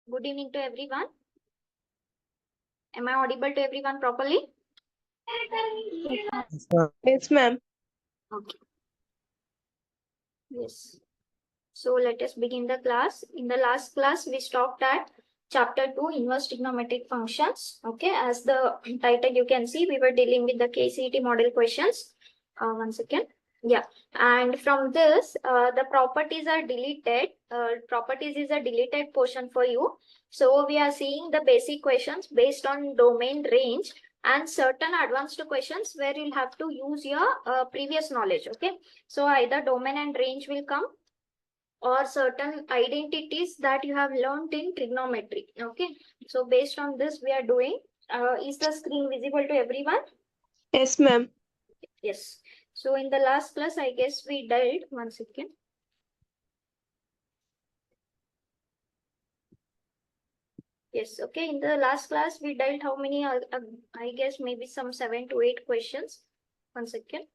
Good evening to everyone. Am I audible to everyone properly? Yes, ma'am. Okay. Yes. So let us begin the class. In the last class, we stopped at chapter 2, inverse trigonometric functions. Okay, as the title you can see, we were dealing with the KCET model questions. One second. Yeah, and from this, the properties are deleted. Properties is a deleted portion for you. So we are seeing the basic questions based on domain range and certain advanced questions where you'll have to use your previous knowledge. Okay, so either domain and range will come or certain identities that you have learned in trigonometry. Okay, so based on this we are doing. Is the screen visible to everyone? Yes, ma'am. Yes. So in the last class, I guess we dealt, one second. Yes, okay. In the last class, we dealt how many? I guess maybe some 7 to 8 questions. One second.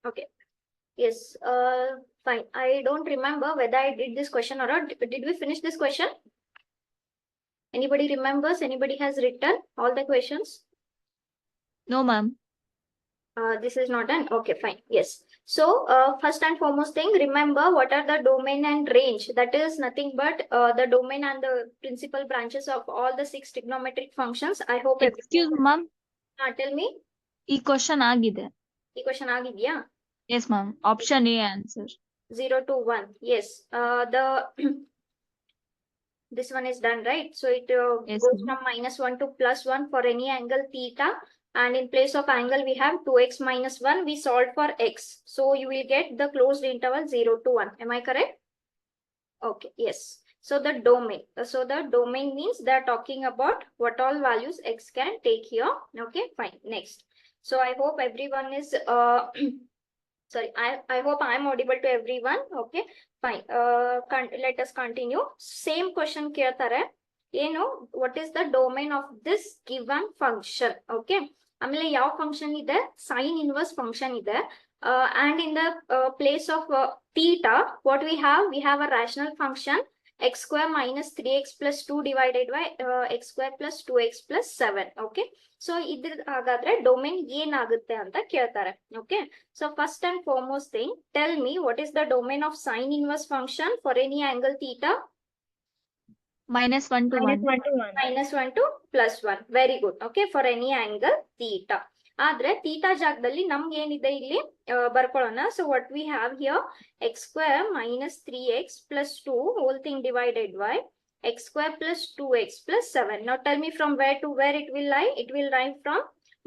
Okay. Yes. Fine. I don't remember whether I did this question or not. Did we finish this question? Anybody remembers? Anybody has written all the questions? No, ma'am. This is not done. Okay, fine. Yes. So, first and foremost thing, remember what are the domain and range. That is nothing but the domain and the principal branches of all the 6 trigonometric functions. I hope. Excuse me, ma'am. Tell me. ಈ question ಆಗಿದೆ. ಈ question ಆಗಿದೆಯಾ? Yes, ma'am. Option A answer. 0 to 1. Yes. This one is done, right? So it Yes, goes ma'am. from -1 to +1 for any angle theta. And in place of angle, we have 2x minus 1. We solved for x. So you will get the closed interval 0 to 1. Am I correct? Okay, yes. So the domain. So the domain means they're talking about what all values x can take here. Okay, fine. Next. So I hope everyone is sorry, I hope I am audible to everyone. Okay, fine. Let us continue. Same question ಕೇಳ್ತಾರೆ. ಏನು, what is the domain of this given function? Okay. ಆಮೇಲೆ ಯಾವ function ಇದೆ? Sign inverse function ಇದೆ. And in the place of theta, what we have a rational function x square minus 3x plus 2 divided by x square plus 2x plus 7. Okay. So ಇದ್ರ ಹಾಗಾದ್ರೆ domain ಏನಾಗುತ್ತೆ ಅಂತ ಕೇಳ್ತಾರೆ. Okay, so first and foremost thing, tell me what is the domain of sine inverse function for any angle theta? -1 to 1. -1 to +1. Very good. Okay, for any angle theta. ಆದ್ರೆ theta ಜಾಗದಲ್ಲಿ ನಮ್ಗೆ ಏನಿದೆ ಇಲ್ಲಿ ಬರ್ಕೊಳ್ಳೋಣ. So what we have here, x square minus 3x plus 2 whole thing divided by x square plus 2x plus 7. Now tell me from where to where it will lie. It will lie from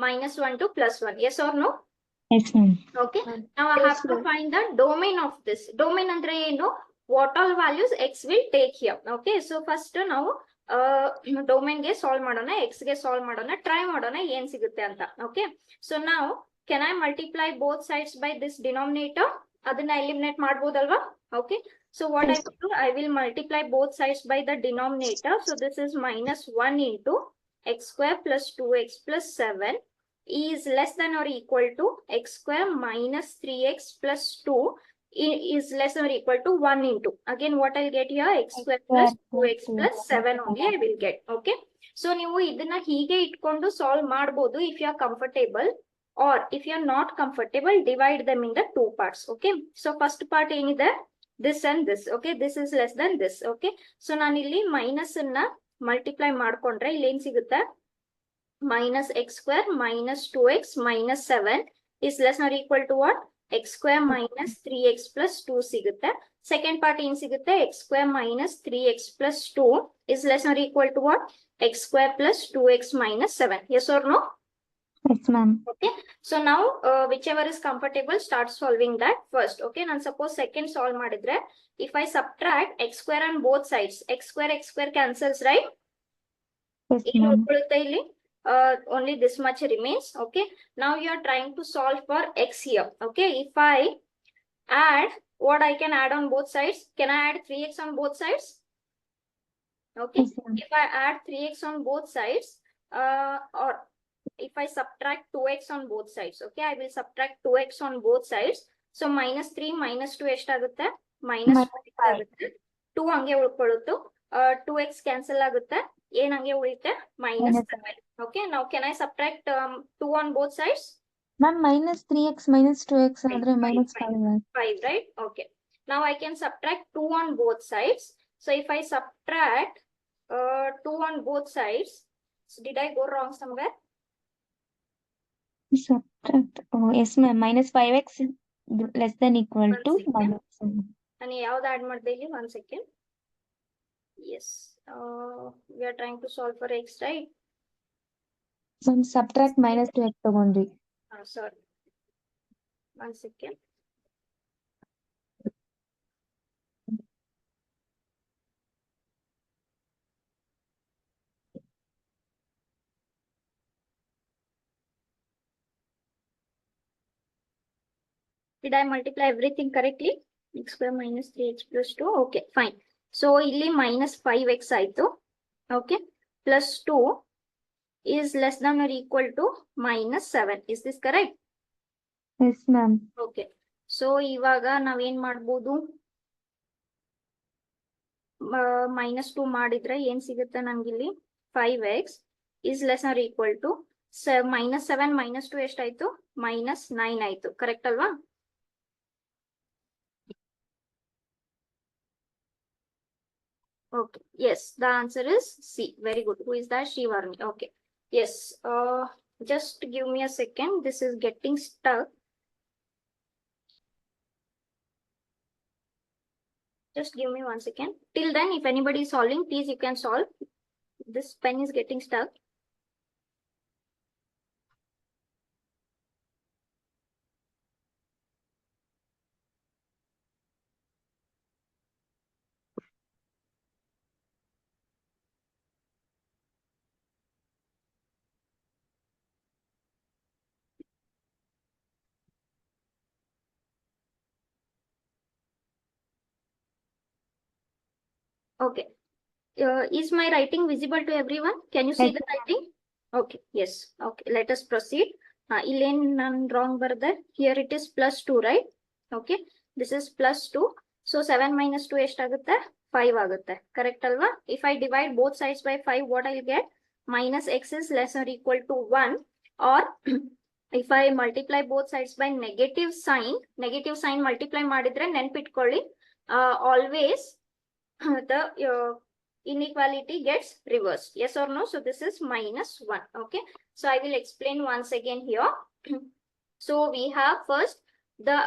-1 to +1. Yes or no? Yes, ma'am. Okay. Now I have to find the domain of this. Domain andre ಏನು? What all values x will take here. Okay. So first ನಾವು domain ಗೆ solve ಮಾಡೋಣ, x ಗೆ solve ಮಾಡೋಣ, try ಮಾಡೋಣ ಏನ್ ಸಿಗುತ್ತೆ ಅಂತ. ಓಕೆ, ಸೊ ನಾವು can I multiply both sides by this denominator? ಅದನ್ನ ಎಲಿಮಿನೇಟ್ ಮಾಡ್ಬೋದಲ್ವಾ? Okay, so what I will do, I will multiply both sides by the denominator. So this is -1 into x square plus 2x plus 7 is less than or equal to x square minus 3x plus 2 is less than or equal to 1 into, again what I'll get here, x square plus 2x plus 7 only I will get. Okay, so ನೀವು ಇದನ್ನ ಹೀಗೆ ಇಟ್ಕೊಂಡು solve ಮಾಡಬಹುದು if you are comfortable, or if you are not comfortable, divide them in the two parts. Okay, so first part ಏನಿದೆ, this and this. Okay, this is less than this. Okay, so ನಾನು ಇಲ್ಲಿ minus ಅನ್ನ multiply ಮಾಡ್ಕೊಂಡ್ರೆ ಇಲ್ಲಿ ಏನ್ ಸಿಗುತ್ತೆ, minus x square minus 2x minus 7 is less than or equal to what, x square minus 3x plus 2 ಸಿಗುತ್ತೆ. Second part ಏನ್ ಸಿಗುತ್ತೆ, x square minus 3x plus 2 is less than or equal to what, x square plus 2x minus 7. Yes or no? Yes, ma'am. Okay, so now whichever is comfortable, start solving that first. Okay, ನಾನು suppose second solve ಮಾಡಿದ್ರೆ, if I subtract x square on both sides, x square cancels, right? Yes, ma'am. ಇಲ್ಲಿ only this much remains. Okay, now you are trying to solve for x here. Okay, if I add, what I can add on both sides, can I add 3x on both sides? Okay, Yes, ma'am. if I add 3x on both sides, or if I subtract 2x on both sides, okay, I will subtract 2x on both sides. So minus 3 minus 2 ಎಷ್ಟಾಗುತ್ತೆ? minus Minus 5 5. ಆಗುತ್ತೆ. 2 ಹಂಗೆ ಉಳ್ಕೊಳ್ಳುತ್ತು. 2x cancel ಆಗುತ್ತೆ. ಏನ್ ಹಂಗೆ ಉಳಿಯುತ್ತೆ? minus Minus 7. Okay, now can I subtract 2 on both sides? Ma'am, minus 3x minus 2x ಆದ್ರೆ minus 5. 5, right? Okay. Now I can subtract 2 on both sides. So if I subtract 2 on both sides, did I go wrong somewhere? Subtract. Oh, yes, ma'am. Minus 5x less than equal One to second. minus 7. ನಾನು ಯಾವ್ದು add ಮಾಡಿದೆ ಇಲ್ಲಿ? 1 second. Yes. We are trying to solve for x, right? Ma'am, subtract minus 2x ತಗೊಂಡ್ರಿ. Sorry. 1 second. Did I multiply everything correctly? X square minus 3x plus 2. Okay, fine. So ಇಲ್ಲಿ minus 5x ಆಯ್ತು. Okay. Plus 2 is less than or equal to minus 7. Is this correct? Yes, ma'am. Okay. So ಇವಾಗ ನಾವೇನ್ ಮಾಡ್ಬೋದು? minus 2 ಮಾಡಿದ್ರೆ ಏನ್ ಸಿಗುತ್ತೆ ನಂಗಿಲ್ಲಿ? 5x is less than or equal to minus 7 minus 2 ಎಷ್ಟಾಯ್ತು? minus 9 ಆಯ್ತು. ಕರೆಕ್ಟ್ ಅಲ್ವಾ? Okay. Yes, the answer is C. Very good. Who is that? Shivarni. Okay. Yes. Just give me a second. This is getting stuck. Just give me 1 second. Till then, if anybody is solving, please you can solve. This pen is getting stuck. Okay. Is my writing visible to everyone? Can you see Yes. the writing? Okay. Yes. Okay. Let us proceed. Elaine, none wrong there. Here it is plus 2, right? Okay. This is plus 2. So 7 minus 2 ಎಷ್ಟಾಗುತ್ತೆ? 5 ಆಗುತ್ತೆ. Correct ಅಲ್ವಾ? If I divide both sides by 5, what I'll get? Minus x is less or equal to 1. Or if I multiply both sides by negative sign multiply ಮಾಡಿದ್ರೆ ನೆನ್ಪಿಟ್ಕೊಳ್ಳಿ. Always the inequality gets reversed. Yes or no? So this is minus 1. Okay. So I will explain once again here. So we have first the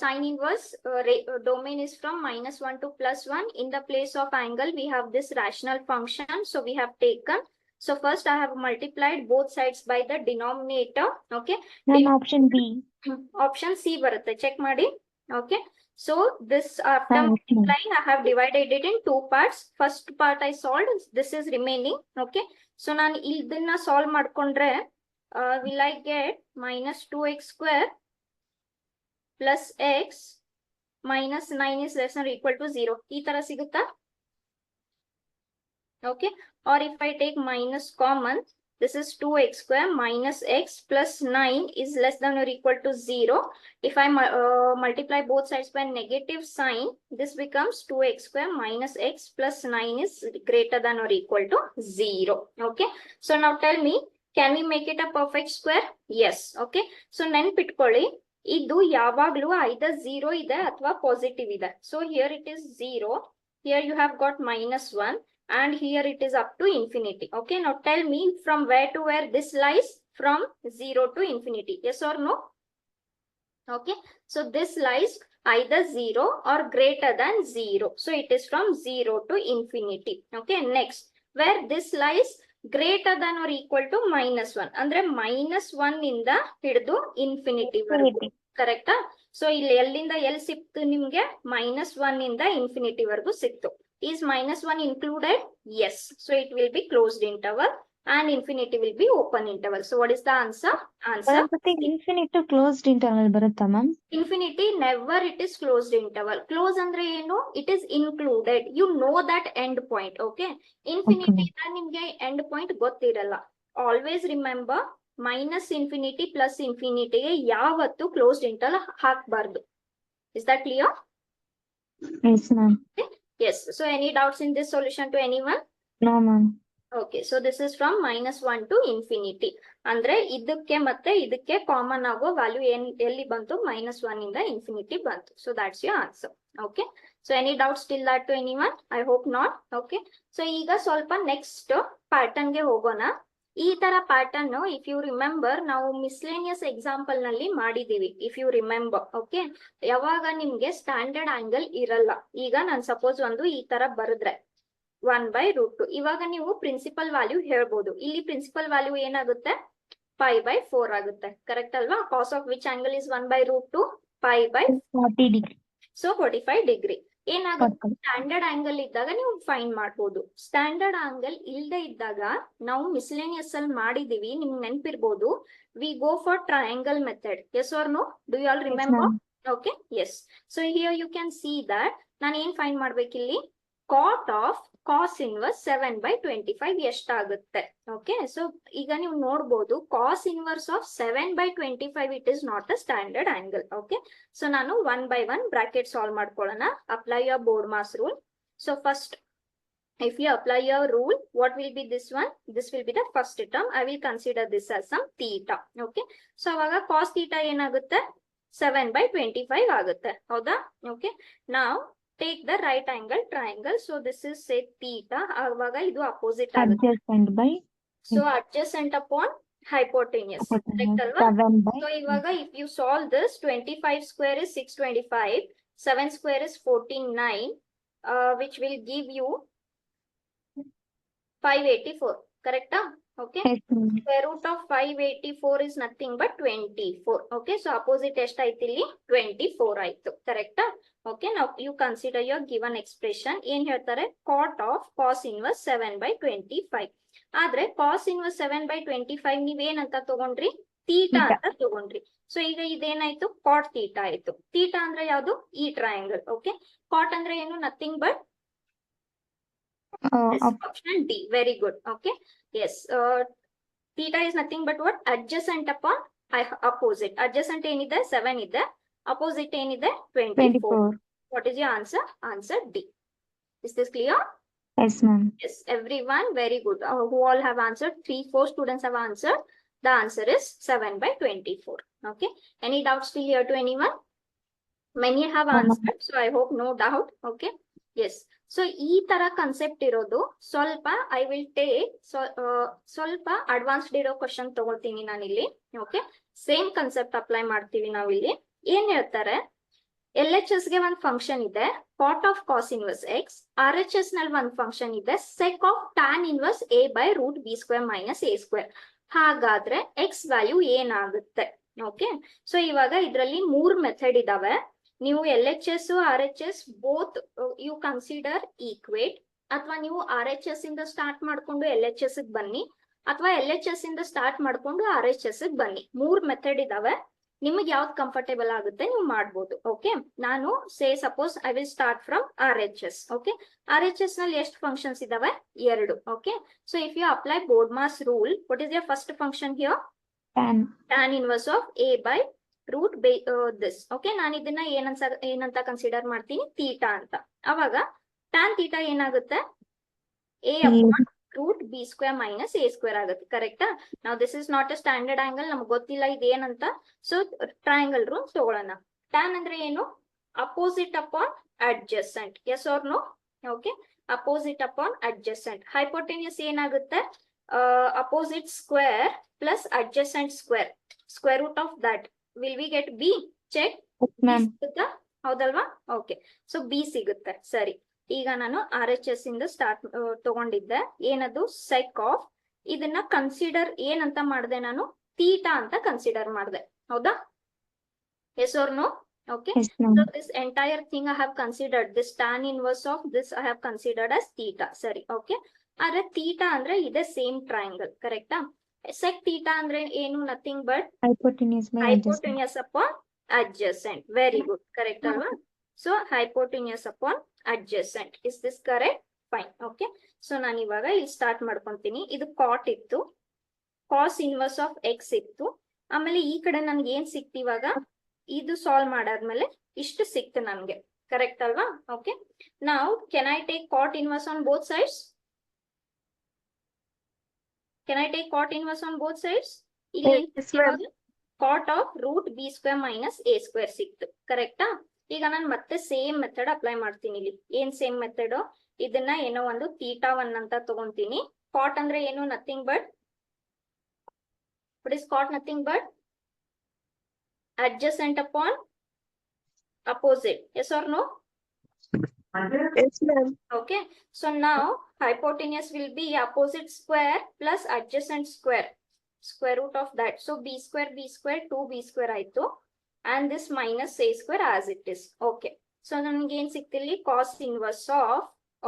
sine inverse domain is from minus 1 to plus 1. In the place of angle, we have this rational function. So we have taken. So first I have multiplied both sides by the denominator. Okay. Ma'am, option B. Option C ಬರುತ್ತೆ. Check ಮಾಡಿ. Okay. So this after multiplying, I have divided it in 2 parts. First part I solved. This is remaining. Okay. So ನಾನು ಇದನ್ನ solve ಮಾಡ್ಕೊಂಡ್ರೆ will I get minus 2x square plus x minus 9 is less than or equal to 0. ಈ ತರ ಸಿಗುತ್ತಾ? Okay. Or if I take minus common, this is 2x square minus x plus 9 is less than or equal to 0. If I multiply both sides by negative sign, this becomes 2x square minus x plus 9 is greater than or equal to 0. Okay. So now tell me, can we make it a perfect square? Yes. Okay. So ನೆನ್ಪಿಟ್ಕೊಳ್ಳಿ, ಇದು ಯಾವಾಗ್ಲೂ either 0 ಇದೆ ಅಥವಾ positive ಇದೆ. So here it is 0. Here you have got minus 1. And here it is up to infinity. Okay, now tell me from where to where this lies? From 0 to infinity. Yes or no? Okay, so this lies either 0 or greater than 0. So it is from 0 to infinity. Okay, next, where this lies greater than or equal to minus 1. Andre minus 1 inda hididu infinity vargu. Correct? So ಇಲ್ಲಿ ಎಲ್ಲಿಂದ ಎಲ್ಲಿ ಸಿಕ್ತು ನಿಮ್ಗೆ? minus 1 ಇಂದ infinity ವರೆಗೂ ಸಿಕ್ತು. Is minus 1 included? Yes. So it will be closed interval and infinity will be open interval. So what is the answer? Answer. Infinity closed interval ಬರುತ್ತಾ ma'am? Infinity never it is closed interval. Close ಅಂದ್ರೆ ಏನು? It is included. You know that end point. Okay. Infinity ನಿಮ್ಗೆ end point ಗೊತ್ತಿರಲ್ಲ. Always remember minus infinity plus ಇನ್ಫಿನಿಟಿಗೆ ಯಾವತ್ತು closed interval ಹಾಕಬಾರ್ದು. Is that clear? Yes, ma'am. Yes. So any doubts in this solution to anyone? No, ma'am. Okay, so this is from -1 to infinity. ಅಂದ್ರೆ ಇದಕ್ಕೆ ಮತ್ತೆ ಇದಕ್ಕೆ common ಆಗೋ value ಎಲ್ಲಿ ಬಂತು? -1 ಇಂದ ಇನ್ಫಿನಿಟಿ ಬಂತು. So that's your answer. Okay, so any doubts till that to anyone? I hope not. Okay, so ಈಗ ಸ್ವಲ್ಪ ನೆಕ್ಸ್ಟ್ ಪ್ಯಾಟರ್ನ್ ಗೆ ಹೋಗೋಣ. ಈ ತರ ಪ್ಯಾಟರ್ನ್ ಇಫ್ ಯು ರಿಮೆಂಬರ್ ನಾವು ಮಿಸ್ಲೇನಿಯಸ್ ಎಕ್ಸಾಂಪಲ್ ನಲ್ಲಿ ಮಾಡಿದೀವಿ. ಇಫ್ ಯು ರಿಮೆಂಬರ್, ಓಕೆ, ಯಾವಾಗ ನಿಮ್ಗೆ ಸ್ಟ್ಯಾಂಡರ್ಡ್ ಆಂಗಲ್ ಇರಲ್ಲ. ಈಗ ನಾನು ಸಪೋಸ್ ಒಂದು ಈ ತರ ಬರೆದ್ರೆ 1/√2, ಇವಾಗ ನೀವು ಪ್ರಿನ್ಸಿಪಲ್ ವ್ಯಾಲ್ಯೂ ಹೇಳ್ಬೋದು. ಇಲ್ಲಿ ಪ್ರಿನ್ಸಿಪಲ್ ವ್ಯಾಲ್ಯೂ ಏನಾಗುತ್ತೆ? π/4 ಆಗುತ್ತೆ. ಕರೆಕ್ಟ್ ಅಲ್ವಾ? Cos of which angle is 1/√2? π/4. 40 degree. So 45 degree. ಏನಾಗುತ್ತೆ? ಸ್ಟ್ಯಾಂಡರ್ಡ್ ಆಂಗಲ್ ಇದ್ದಾಗ ನೀವು ಫೈಂಡ್ ಮಾಡ್ಬೋದು. ಸ್ಟ್ಯಾಂಡರ್ಡ್ ಆಂಗಲ್ ಇಲ್ಲದೆ ಇದ್ದಾಗ ನಾವು ಮಿಸ್ಲೇನಿಯಸ್ ಅಲ್ಲಿ ಮಾಡಿದೀವಿ, ನಿಮ್ಗೆ ನೆನ್ಪಿರ್ಬೋದು. We go for triangle method. Yes or no? Do you all remember? Okay, yes. So here you can see that ನಾನು ಏನ್ ಫೈಂಡ್ ಮಾಡ್ಬೇಕಿಲ್ಲಿ? ಕಾಟ್ ಆಫ್ ಕಾಸ್ ಇನ್ವರ್ಸ್ 7/25 ಎಷ್ಟಾಗುತ್ತೆ? ಓಕೆ, ಸೊ ಈಗ ನೀವು ನೋಡ್ಬೋದು cos inverse of 7/25 it is not a standard angle. Okay, so ನಾನು 1 by 1 bracket solve ಮಾಡ್ಕೊಳ್ಳೋಣ. Apply your board mass rule. So first if you apply your rule, what will be this one? This will be the first term. I will consider this as some theta. Okay, so aವಾಗ cos theta ಏನಾಗುತ್ತೆ? 7/25 ಆಗುತ್ತೆ. ಹೌದಾ? Okay, now take the right angle triangle. So this is say theta. ಆವಾಗ ಇದು opposite ಆಗುತ್ತೆ. Adjacent by. So adjacent upon hypotenuse. Correct ಅಲ್ವಾ? 7/. So ಇವಾಗ if you solve this, 25 square is 625, 7 square is 49, which will give you 584. Correct? Okay. Yes, ma'am. Square root of 584 is nothing but 24. Okay, so opposite ಎಷ್ಟು ಆಯ್ತು ಇಲ್ಲಿ? 24 ಆಯ್ತು. ಕರೆಕ್ಟಾ? Okay, now you consider your given expression. ಏನ್ ಹೇಳ್ತಾರೆ? Cot of cos inverse 7/25. ಆದ್ರೆ cos inverse 7/25 ನೀವೇನಂತ ತಗೊಂಡ್ರಿ? Theta ಅಂತ ತಗೊಂಡ್ರಿ. ಸೊ ಈಗ ಇದೇನಾಯ್ತು? ಕಾಟ್ ಥೀಟಾ ಆಯ್ತು. ಥೀಟಾ ಅಂದ್ರೆ ಯಾವುದು? ಈ ಟ್ರಯಾಂಗಲ್. ಓಕೆ, ಕಾಟ್ ಅಂದ್ರೆ ಏನು? Nothing but option D. Very good. Okay, yes, theta is nothing but what? Adjacent upon opposite. Adjacent ಏನಿದೆ? 7 ಇದೆ. Opposite ಏನಿದೆ? 24. What is your answer? Answer D. Is this clear? Yes, ma'am. Yes, everyone, very good. Who all have answered? 3-4 students have answered. The answer is 7/24. Okay, any doubts still here to anyone? Many have answered, so I hope no doubt. Okay, yes. So ಈ ತರ concept ಇರೋದು ಸ್ವಲ್ಪ I will take ಸ್ವಲ್ಪ advanced ಇರೋ question ತಗೊಳ್ತೀನಿ ನಾನಿಲ್ಲಿ. Okay, same concept apply ಮಾಡ್ತೀವಿ ನಾವಿಲ್ಲಿ. ಏನ್ ಹೇಳ್ತಾರೆ? LHS ಗೆ ಒಂದು ಫಂಕ್ಷನ್ ಇದೆ, cot of cos inverse x. RHS ನಲ್ಲಿ ಒಂದು ಫಂಕ್ಷನ್ ಇದೆ, sec of tan inverse a/√b² - a². ಹಾಗಾದ್ರೆ ಎಕ್ಸ್ ವ್ಯಾಲ್ಯೂ ಏನಾಗುತ್ತೆ? ಓಕೆ, ಸೊ ಇವಾಗ ಇದ್ರಲ್ಲಿ 3 ಮೆಥಡ್ ಇದಾವೆ. ನೀವು LHS RHS both you consider equate. ಅಥವಾ ನೀವು RHS ಇಂದ ಸ್ಟಾರ್ಟ್ ಮಾಡ್ಕೊಂಡು LHS ಗೆ ಬನ್ನಿ, ಅಥವಾ LHS ಇಂದ ಸ್ಟಾರ್ಟ್ ಮಾಡ್ಕೊಂಡು RHS ಗೆ ಬನ್ನಿ. 3 ಮೆಥಡ್ ಇದಾವೆ. ನಿಮಗೆ ಯಾವ್ದು ಕಂಫರ್ಟೇಬಲ್ ಆಗುತ್ತೆ ನೀವು ಮಾಡ್ಬೋದು. ಓಕೆ, ನಾನು suppose I will start from RHS. Okay, RHS ನಲ್ಲಿ ಎಷ್ಟು ಫಂಕ್ಷನ್ಸ್ ಇದಾವೆ? 2. Okay, so if you apply board mass rule, what is your first function here? tan inverse of a/√. This. Okay, ನಾನು ಇದನ್ನ ಏನಂತ ಕನ್ಸಿಡರ್ ಮಾಡ್ತೀನಿ? Theta ಅಂತ. ಅವಾಗ tan theta ಏನಾಗುತ್ತೆ? a/√b² - a² ಆಗುತ್ತೆ. ಕರೆಕ್ಟಾ? ನಾವು this is not a standard angle, ನಮ್ಗೆ ಗೊತ್ತಿಲ್ಲ ಇದೇನಂತ. ಸೊ ಟ್ರಯಾಂಗಲ್ ರೂಲ್ ತಗೊಳ್ಳೋಣ. tan ಅಂದ್ರೆ ಏನು? Opposite upon adjacent. Yes or no? Okay, opposite upon adjacent. Hypotenuse ಏನಾಗುತ್ತೆ? Opposite square plus adjacent square. Square root of that will we get B? check. ಹೌದಲ್ವಾ? ಓಕೆ, ಸೊ B ಸಿಗುತ್ತೆ. ಸರಿ, ಈಗ ನಾನು RHS ಇಂದ ಸ್ಟಾರ್ಟ್ ತಗೊಂಡಿದ್ದೆ. ಏನದು? Sec of. ಇದನ್ನ ಕನ್ಸಿಡರ್ ಏನಂತ ಮಾಡಿದೆ ನಾನು? ಥೀಟಾ ಅಂತ ಕನ್ಸಿಡರ್ ಮಾಡಿದೆ. ಹೌದಾ? Yes or no? Okay, so this entire thing I have considered, this tan inverse of this I have considered as theta. ಸರಿ, ಓಕೆ. ಆದ್ರೆ ಥೀಟಾ ಅಂದ್ರೆ ಇದೆ ಸೇಮ್ ಟ್ರಯಾಂಗಲ್. ಕರೆಕ್ಟಾ? sec theta ಅಂದ್ರೆ ಏನು? Nothing but hypotenuse upon adjacent. Very good. Correct alva? So hypotenuse upon adjacent. Is this correct? Fine. Okay, so ನಾನು ಇವಾಗ ಇಲ್ಲಿ ಸ್ಟಾರ್ಟ್ ಮಾಡ್ಕೊಂತೀನಿ. ಇದು ಕಾಟ್ ಇತ್ತು. ಕಾಸ್ ಇನ್ವರ್ಸ್ ಆಫ್ ಎಕ್ಸ್ ಇತ್ತು. ಆಮೇಲೆ ಈ ಕಡೆ ನನ್ಗೆ ಏನ್ ಸಿಕ್ತು ಇವಾಗ, ಇದು ಸಾಲ್ವ್ ಮಾಡಾದ್ಮೇಲೆ ಇಷ್ಟು ಸಿಕ್ತು ನನ್ಗೆ, ಕರೆಕ್ಟ್ ಅಲ್ವಾ? ಓಕೆ, ನಾವು can I take cot inverse on both sides? Can I take cot inverse on both sides? Yes, ma'am. Cot of root b square minus a square ಸಿಕ್ತು, ಕರೆಕ್ಟಾ? ಈಗ ನಾನು ಮತ್ತೆ ಸೇಮ್ ಮೆಥಡ್ ಅಪ್ಲೈ ಮಾಡ್ತೀನಿ. ಇಲ್ಲಿ ಏನ್ ಸೇಮ್ ಮೆಥಡ್, ಇದನ್ನ ಏನೋ ಒಂದು ಥೀಟಾ 1 ಅಂತ ತಗೊಂತೀನಿ. ಕಾಟ್ ಅಂದ್ರೆ ಏನು, nothing but, what is cot? Nothing but adjacent upon opposite, yes or no? Yes, ma'am. Okay, so now hypotenuse will be opposite square plus adjacent square root of that. So b square 2b square ಆಯ್ತು, and this minus a square as it is. Okay, so ನನಗೆ ಏನ್ ಸಿಕ್ತಿಲ್ಲಿ, cos inverse of,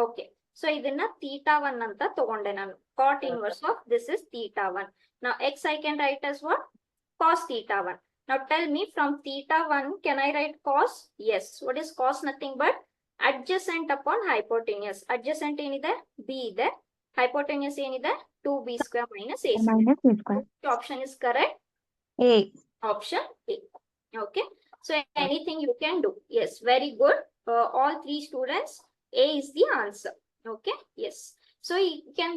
okay, so ಇದನ್ನ theta 1 ಅಂತ ತಗೊಂಡೆ ನಾನು. cot inverse of this is theta 1. Now x I can write as what? Cos theta 1. Now tell me, from theta 1 can I write cos? Yes. What is cos? Nothing but adjacent upon hypotenuse. Adjacent ಏನಿದೆ, b ಇದೆ, hypotenuse ಏನಿದೆ, 2b square minus a square. minus a square. Which option is correct? A. Option A. Okay, so anything you can do. Yes, very good. All three students, A is the answer. Okay, yes. So you can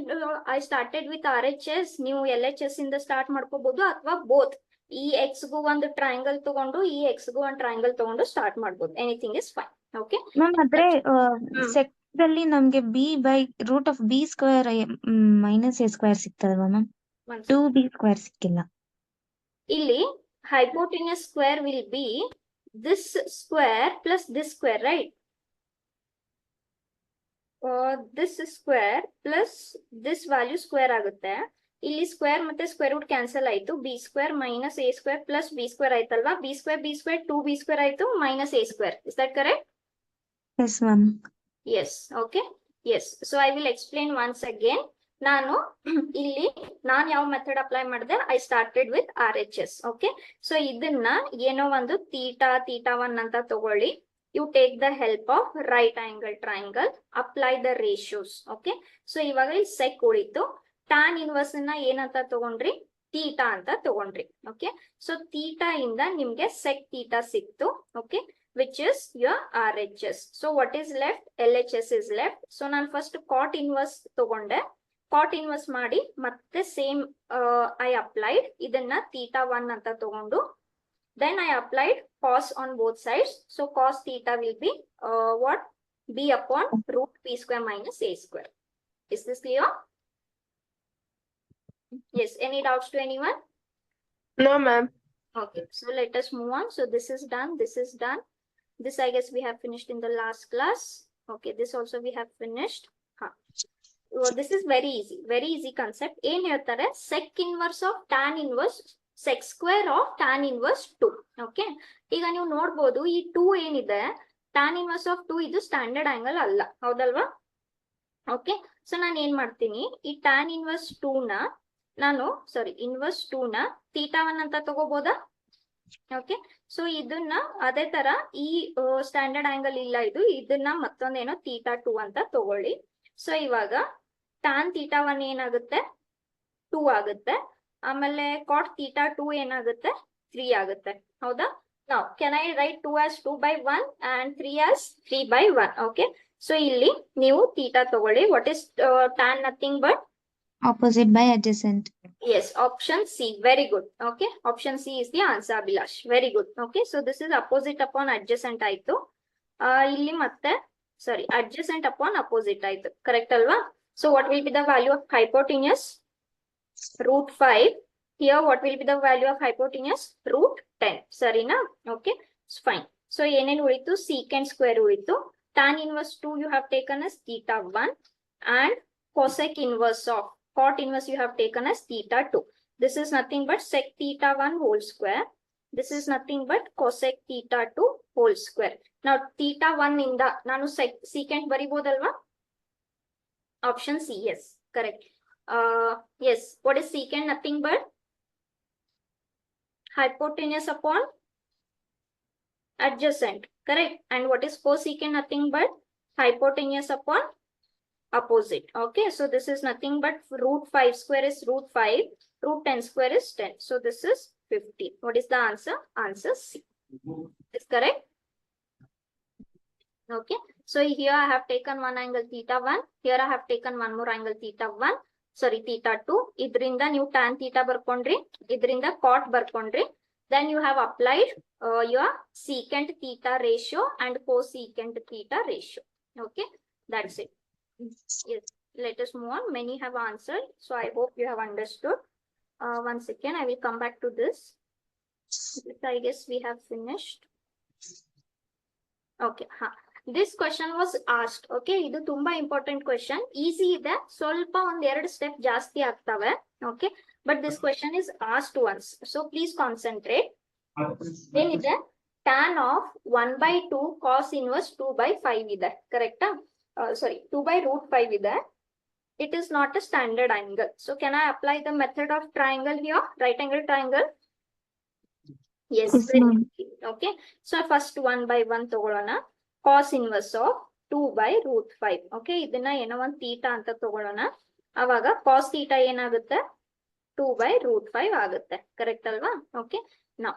I started with RHS, ನೀವು LHS ಇಂದ start ಮಾಡ್ಕೋಬಹುದು, ಅಥವಾ both. ಈ X ಗೂ ಒಂದು triangle ತಗೊಂಡು ಈ X ಗೂ ಒಂದು ಟ್ರಯಾಂಗಲ್ ತಗೊಂಡು ಸ್ಟಾರ್ಟ್ ಮಾಡ್ಬೋದು. Anything is fine. Okay ma'am ಆದ್ರೆ ಸೆಕೆಂಡ್ ಅಲ್ಲಿ ನಮ್ಗೆ b by root of b square minus a square ಸಿಗ್ತದಲ್ವಾ ಮ್ಯಾಮ್? 2b ಸ್ಕ್ವೇರ್ ಸಿಕ್ಕಿಲ್ಲ. ಇಲ್ಲಿ hypotenuse square will be this square plus this square, right? This square plus this value square ಆಗುತ್ತೆ. ಇಲ್ಲಿ square ಮತ್ತೆ square root cancel ಆಯ್ತು. b square minus a square plus b square ಆಯ್ತಲ್ವಾ? b square 2b square ಆಯ್ತು minus a square. Is that correct? Yes ma'am. Yes, okay. Yes, so I will explain once again. ನಾನು ಇಲ್ಲಿ ಯಾವ method apply ಮಾಡಿದೆ, I started with RHS. Okay, so ಇದನ್ನ ಏನೋ ಒಂದು theta 1 ಅಂತ ತಗೊಳ್ಳಿ. You take the help of right angle triangle, apply the ratios. Okay, so ಇವಾಗ ಇಲ್ಲಿ ಸೆಕ್ ಉಳಿತು. ಟ್ಯಾನ್ ಇನ್ವರ್ಸ್ ನ ಏನಂತ ತಗೊಂಡ್ರಿ, ಥೀಟಾ ಅಂತ ತಗೊಂಡ್ರಿ. ಓಕೆ, ಸೊ ಥೀಟಾ ಇಂದ ನಿಮ್ಗೆ ಸೆಕ್ ಥೀಟಾ ಸಿಕ್ತು. Okay, which is your RHS. So what is left? LHS is left. So ನಾನು ಫಸ್ಟ್ cot inverse ತಗೊಂಡೆ. cot inverse ಮಾಡಿ ಮತ್ತೆ ಸೇಮ್ I applied ಇದನ್ನ theta 1 ಅಂತ ತಗೊಂಡು, then I applied cos on both sides. So cos theta will be what? B upon root b square minus a square. Is this clear? Yes, any doubts to anyone? No, ma'am. Okay, so let us move on. So this is done, this is done. This I guess we have finished in the last class. Okay, this also we have finished. Well, this is very easy concept. ಏನ್ ಹೇಳ್ತಾರೆ, sec inverse of tan inverse sec square of tan inverse 2. Okay, ಈಗ ನೀವು ನೋಡ್ಬೋದು ಈ 2 ಏನಿದೆ, tan inverse of 2 ಇದು standard angle ಅಲ್ಲ, ಹೌದಲ್ವಾ? ಓಕೆ, ಸೊ ನಾನು ಏನ್ ಮಾಡ್ತೀನಿ, ಈ tan inverse 2 ನ ನಾನು inverse 2 ನ theta 1 ಅಂತ ತಗೋಬೋದಾ? ಓಕೆ, ಸೊ ಇದನ್ನ ಅದೇ ತರ ಈ ಸ್ಟ್ಯಾಂಡರ್ಡ್ ಆಂಗಲ್ ಇಲ್ಲ, ಇದನ್ನ ಮತ್ತೊಂದೇನೋ theta 2 ಅಂತ ತಗೊಳ್ಳಿ. ಸೊ ಇವಾಗ tan theta 1 ಏನಾಗುತ್ತೆ, 2 ಆಗುತ್ತೆ. ಆಮೇಲೆ cot theta 2 ಏನಾಗುತ್ತೆ, 3 ಆಗುತ್ತೆ, ಹೌದಾ? Now can I write 2 as 2 by 1 and 3 as 3 by 1? Okay, so ಇಲ್ಲಿ ನೀವು theta ತಗೊಳ್ಳಿ. What is tan? Nothing but Opposite by adjacent. yes, option C. Very good. Okay, option C is the answer, Abhilash. Very good. Okay, so this is opposite upon adjacent ಆಯ್ತು. ಇಲ್ಲಿ ಮತ್ತೆ adjacent upon opposite ಆಯ್ತು, correct ಅಲ್ವಾ? So what will be the value of hypotenuse? Root 5. Here what will be the value of hypotenuse? Root 10. ಸರಿನಾ? Okay, it's fine. So ಏನೇನು ಉಳಿತು, secant square ಉಳಿತು. Tan inverse 2 you have taken as theta 1 and cosec inverse of cot inverse you have taken as theta 2. This is nothing but sec theta 1 whole square. This is nothing but cosec theta 2 whole square. Now theta 1 ಇಂದ ನಾನು secant ಬರಿಬೋದಲ್ವಾ? Option C, yes, correct. Yes, what is secant? Nothing but hypotenuse upon adjacent, correct? And what is cosecant? Nothing but hypotenuse upon opposite. Okay, so this is nothing but root 5 square is root 5 root 10 square is 10. So this is 15. What is the answer? Answer C. Is correct? Okay. So here I have taken one angle theta 1. Here I have taken one more angle theta 1. Sorry, theta 2. Idrinda new tan theta barkondri. Idrinda cot barkondri. Then you have applied your secant theta ratio and cosecant theta ratio. Okay. That's it. Yes. Let us move on. Many have answered. So I hope you have understood. Once again, I will come back to this. I guess we have finished. Okay. This question was asked. Okay. Idu tumba important question. Easy ide. Solpa ond 2 step ಜಾಸ್ತಿ ಆಗ್ತವೆ. Okay. But this question is asked once. So please concentrate. ಏನಿದೆ? Tan of 1 by 2 cos inverse 2 by 5 ಇದೆ. Correct? Sorry, 2 by root 5 ಇದೆ. It is not a standard angle. So can I apply the method of triangle here? Right angle triangle? Yes. Yes, ma'am. Okay. So first 1 by 1 ತಗೊಳ್ಳೋಣ. Cos inverse of 2 by root 5. Okay. ಇದನ್ನ ಏನೋ ಒಂದು theta ಅಂತ ತಗೊಳ್ಳೋಣ. ಅವಾಗ cos theta ಏನಾಗುತ್ತೆ? 2 by root 5 ಆಗುತ್ತೆ. Correct ಅಲ್ವಾ? Okay. Now,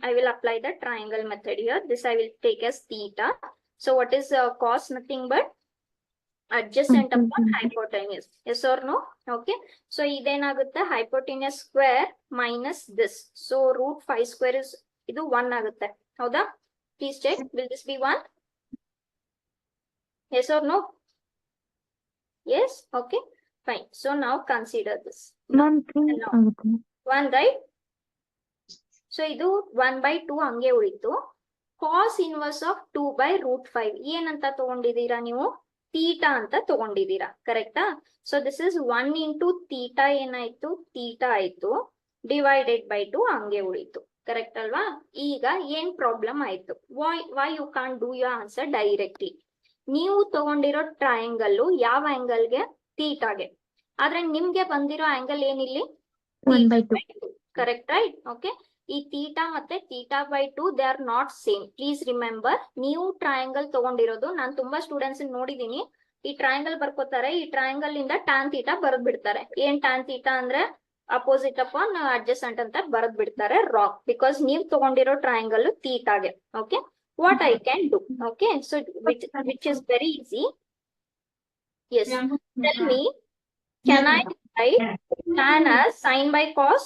I will apply the triangle method here. This I will take as theta. So what is cos? Nothing but adjacent upon hypotenuse. Yes or no? Okay. So iದೇನಾಗುತ್ತೆ? Hypotenuse square minus this. So root 5 square is ಇದು 1 ಆಗುತ್ತೆ. ಹೌದಾ? Please check. Will this be 1? Yes or no? Yes. Okay. Fine. So now consider this. Ma'am, 3 No. ಆಗುತ್ತೆ. 1, right? So ಇದು 1 by 2 ಹಂಗೆ ಉಳಿತು. Cos inverse of 2 by root 5. ಏನಂತ ತಗೊಂಡಿದ್ದೀರಾ ನೀವು? Theta ಅಂತ ತಗೊಂಡಿದ್ದೀರಾ. ಕರೆಕ್ಟಾ? So this is 1 into theta ಏನಾಯ್ತು? Theta ಆಯ್ತು. Divided by 2 ಹಂಗೆ ಉಳಿತು. ಕರೆಕ್ಟ್ ಅಲ್ವಾ? ಈಗ ಏನ್ ಪ್ರಾಬ್ಲಮ್ ಆಯ್ತು? Why you can't do your answer directly? ನೀವು ತಗೊಂಡಿರೋ ಟ್ರಯಾಂಗಲ್ ಯಾವ ಆಂಗಲ್ಗೆ? ಥೀಟಾಗೆ. ಆದ್ರೆ ನಿಮ್ಗೆ ಬಂದಿರೋ ಆಂಗಲ್ ಏನಿಲ್ಲಿ? 1 by 2. Correct right? ಓಕೆ. ಈ ಥೀಟಾ ಮತ್ತೆ theta by 2 they are not same. Please remember, ನೀವು ಟ್ರಯಾಂಗಲ್ ತಗೊಂಡಿರೋದು ನಾನು ತುಂಬಾ ಸ್ಟೂಡೆಂಟ್ಸ್ ನೋಡಿದೀನಿ. ಈ ಟ್ರಯಾಂಗಲ್ ಬರ್ಕೋತಾರೆ, ಈ ಟ್ರಯಾಂಗಲ್ ಇಂದ ಟ್ಯಾನ್ ಥೀಟಾ ಬರೆದ್ ಬಿಡ್ತಾರೆ. ಏನ್ ಟ್ಯಾನ್ ಥೀಟಾ ಅಂದ್ರೆ ಅಪೋಸಿಟ್ ಅಪಾನ್ ಅಡ್ಜಸೆಂಟ್ ಅಂತ ಬರೆದ್ ಬಿಡ್ತಾರೆ. ರಾಂಗ್. ಬಿಕಾಸ್ ನೀವು ತಗೊಂಡಿರೋ ಟ್ರಯಾಂಗಲ್ ಥೀಟಾಗೆ. Okay. What I can do? Okay. So which is very easy. Yes. Tell me, can I write tan as sin by cos?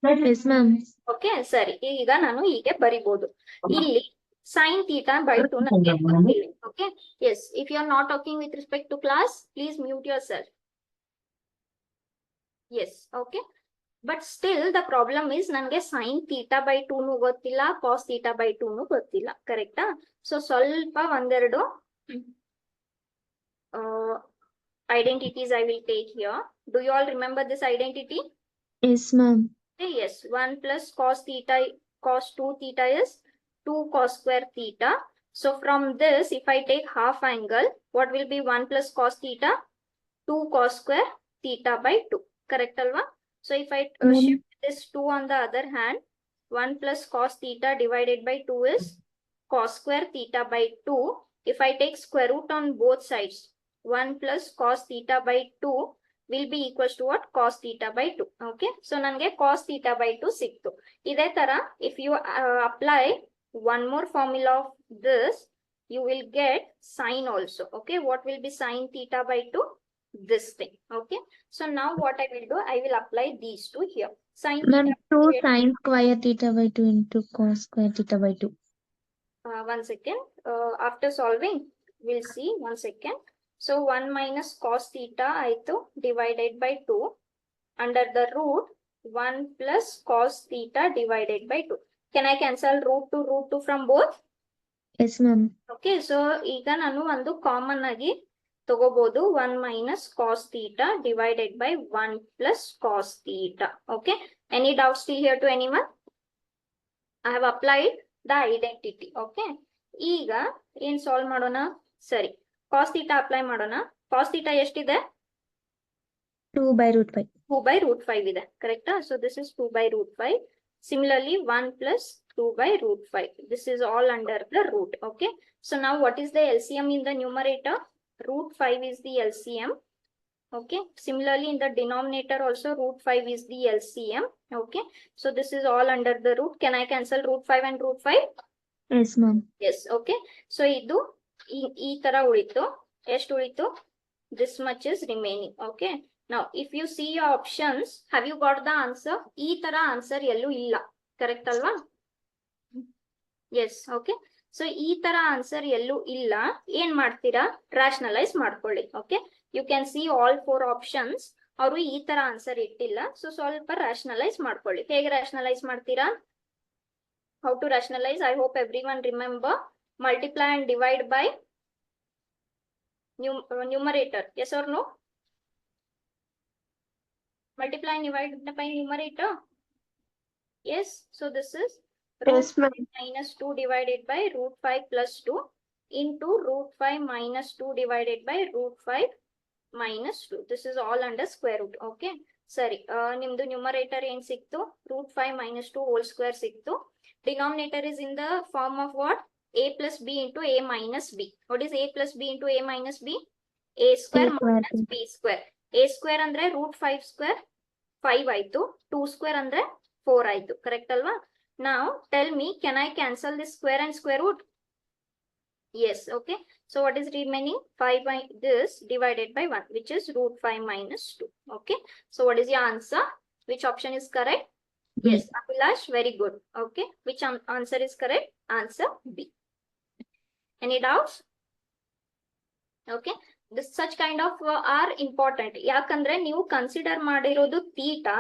Yes, ma'am. Okay. ಸರಿ. ಈಗ ನಾನು ಹೀಗೆ ಬರಿಬಹುದು. ಇಲ್ಲಿ sin theta by 2 ನನಗೆ ಗೊತ್ತಿಲ್ಲ. Okay. Yes. If you are not talking with respect to class, please mute yourself. Yes. Okay. But still the problem is ನನಗೆ sin theta by 2 ನು ಗೊತ್ತಿಲ್ಲ, cos theta by 2 ನು ಗೊತ್ತಿಲ್ಲ. ಕರೆಕ್ಟಾ? ಸೊ ಸ್ವಲ್ಪ ಒಂದೆರಡು identities I will take here. Do you all remember this identity? Yes, ma'am. Yes. 1 plus cos theta, cos 2 theta is 2 cos square theta. So from this, if I take half angle, what will be 1 plus cos theta? 2 cos square theta by 2. Correct alva? So if I shift this 2 on the other hand, 1 plus cos theta divided by 2 is cos square theta by 2. If I take square root on both sides, 1 plus cos theta by 2 will be equals to what? Cos theta by 2. Okay. So nange cos theta by 2 siktu. Ide tara, if you apply one more formula of this, you will get sin also. Okay. What will be sin theta by 2? This thing. Okay. So now what I will do, I will apply these two here. Sin Ma'am, theta 2 sin square theta by 2 into cos square theta by 2. One second. After solving, we'll see. One second. So 1 minus cos theta aitu divided by 2 under the root 1 plus cos theta divided by 2. Can I cancel root 2 from both? Yes, ma'am. Okay. So ಈಗ ನಾನು ಒಂದು common ಆಗಿ ತಗೋಬಹುದು. 1 minus cos theta divided by 1 plus cos theta. Okay. Any doubts still here to anyone? I have applied the identity. Okay. ಈಗ ಏನ್ solve ಮಾಡೋಣ? ಸರಿ. cos theta apply ಮಾಡೋಣ. cos theta ಎಷ್ಟಿದೆ? 2 by root 5. 2 by root 5 ಇದೆ. ಕರೆಕ್ಟಾ? So this is 2 by root 5. Similarly, 1 plus 2 by root 5. This is all under the root. Okay. So now what is the LCM in the numerator? Root 5 is the LCM. Okay. Similarly, in the denominator also root 5 is the LCM. Okay. So this is all under the root. Can I cancel root 5 and root 5? Yes, ma'am. Yes. Okay. So ಇದು ಈ ತರ ಉಳಿತು. ಎಷ್ಟು ಉಳಿತು? This much is remaining. Okay. Now, if you see your options, have you got the answer? ಈ ತರ answer ಎಲ್ಲೂ ಇಲ್ಲ. Correct ಅಲ್ವಾ? Yes. Okay. So ಈ ತರ ಆನ್ಸರ್ ಎಲ್ಲೂ ಇಲ್ಲ. ಏನ್ ಮಾಡ್ತೀರಾ? ರಾಷನಲೈಸ್ ಮಾಡ್ಕೊಳ್ಳಿ. Okay. You can see all 4 options. ಅವರು ಈ ತರ ಆನ್ಸರ್ ಇಟ್ಟಿಲ್ಲ. ಸೊ ಸ್ವಲ್ಪ ರಾಷನಲೈಸ್ ಮಾಡ್ಕೊಳ್ಳಿ. ಹೇಗೆ ರಾಷನಲೈಸ್ ಮಾಡ್ತೀರಾ? How to rationalize? I hope everyone remember. Multiply and divide by numerator. Yes or no? Multiply and divide by numerator. Yes. So this is root Yes, ma'am. 5 minus 2 divided by root 5 plus 2 into root 5 minus 2 divided by root 5 minus 2. This is all under square root. Okay. Sorry. Nimdu numerator ಏನ್ ಸಿಕ್ತು? root 5 minus 2 whole square ಸಿಕ್ತು. Denominator is in the form of what? A plus B into A minus B. What is A plus B into A minus B? A square minus B square. A square ಅಂದ್ರೆ root 5 square 5 ಆಯ್ತು. 2 square ಅಂದ್ರೆ 4 ಆಯ್ತು. Correct ಅಲ್ವಾ? Now tell me, can I cancel this square and square root? Yes. Okay. So what is remaining? 5 by this divided by 1, which is root 5 minus 2. Okay. So what is your answer? Which option is correct? B. Yes, Abhilash, very good. Okay, which answer is correct? Answer B. Any doubts? Okay, this such kind of are important. ಯಾಕಂದ್ರೆ ನೀವು consider ಮಾಡಿರೋದು theta,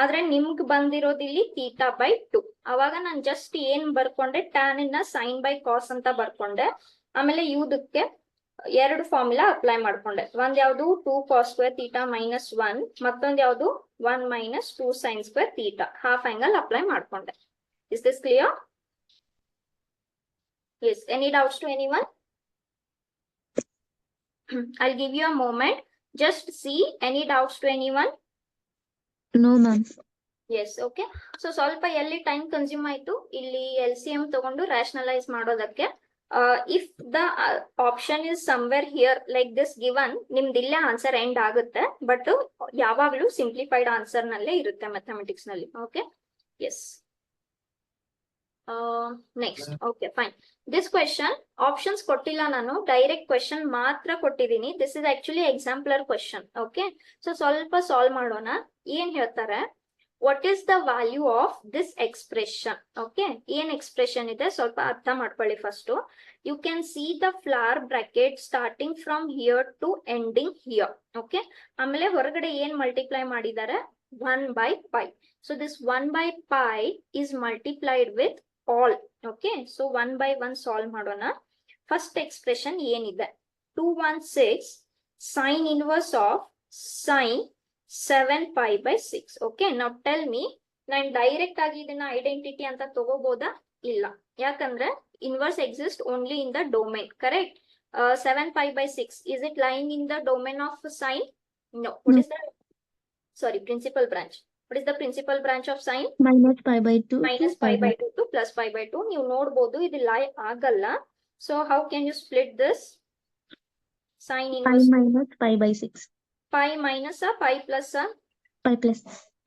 ಆದ್ರೆ ನಿಮ್ಗೆ ಬಂದಿರೋದು ಇಲ್ಲಿ theta by 2. ಅವಾಗ ನಾನು just ಏನ್ ಬರ್ಕೊಂಡೆ, ಟ್ಯಾನ್ ಇನ್ನ ಸೈನ್ ಬೈ ಕಾಸ್ ಅಂತ ಬರ್ಕೊಂಡೆ. ಆಮೇಲೆ ಇವುದಕ್ಕೆ ಎರಡು ಫಾರ್ಮುಲಾ ಅಪ್ಲೈ ಮಾಡ್ಕೊಂಡೆ. ಒಂದ್ ಯಾವ್ದು 2 cos square theta minus 1, ಮತ್ತೊಂದ್ ಯಾವ್ದು 1 minus 2 sin square theta. Half angle apply ಮಾಡ್ಕೊಂಡೆ. Is this clear? Yes. Any doubts to anyone? I'll give you a moment. Just see any doubts to anyone. No, ma'am. Yes. Okay. So ಸ್ವಲ್ಪ ಎಲ್ಲಿ time consume ಆಯ್ತು? ಇಲ್ಲಿ LCM ತಗೊಂಡು rationalize ಮಾಡೋದಕ್ಕೆ. If the option is somewhere here like this given, ನಿಮ್ದಿಲ್ಲೇ answer end ಆಗುತ್ತೆ. But ಯಾವಾಗ್ಲೂ simplified answer ನಲ್ಲೇ ಇರುತ್ತೆ ಮ್ಯಾಥಮೆಟಿಕ್ಸ್ ನಲ್ಲಿ. Okay. Yes. Next. Okay, fine. This question options ಕೊಟ್ಟಿಲ್ಲ, ನಾನು ಡೈರೆಕ್ಟ್ ಕ್ವೆಶನ್ ಮಾತ್ರ ಕೊಟ್ಟಿದ್ದೀನಿ. This is actually exemplar question. Okay. So ಸ್ವಲ್ಪ ಸಾಲ್ವ್ ಮಾಡೋಣ. ಏನ್ ಹೇಳ್ತಾರೆ? What is the value of this expression? Okay, ಏನ್ ಎಕ್ಸ್ಪ್ರೆಷನ್ ಇದೆ ಸ್ವಲ್ಪ ಅರ್ಥ ಮಾಡ್ಕೊಳ್ಳಿ first. You can see the flower bracket starting from here to ending here. Okay, ಆಮೇಲೆ ಹೊರಗಡೆ ಏನ್ ಮಲ್ಟಿಪ್ಲೈ ಮಾಡಿದ್ದಾರೆ? 1 by pi. So this 1 by pi is multiplied with all. Okay, so 1 by 1 solve ಮಾಡೋಣ. ಫಸ್ಟ್ ಎಕ್ಸ್ಪ್ರೆಷನ್ ಏನಿದೆ? 216 sin inverse of sin 7 pi by 6. Okay, now tell me, ನಾನು direct ಆಗಿ ಇದನ್ನ identity ಅಂತ ತಗೋಬಹುದಾ? ಇಲ್ಲ. ಯಾಕಂದ್ರೆ inverse exist only in the domain. Correct. 7 pi by 6, is it lying in the domain of sine? No. What is the, sorry, principal branch? What is the principal branch of sine? Minus pi by 2 minus pi by 2 to plus pi by 2. ನೀವು ನೋಡಬಹುದು ಇದು ಲೈ ಆಗಲ್ಲ. So how can you split this? Sine pi inverse minus pi by 6. pi minus pi plus Pi plus.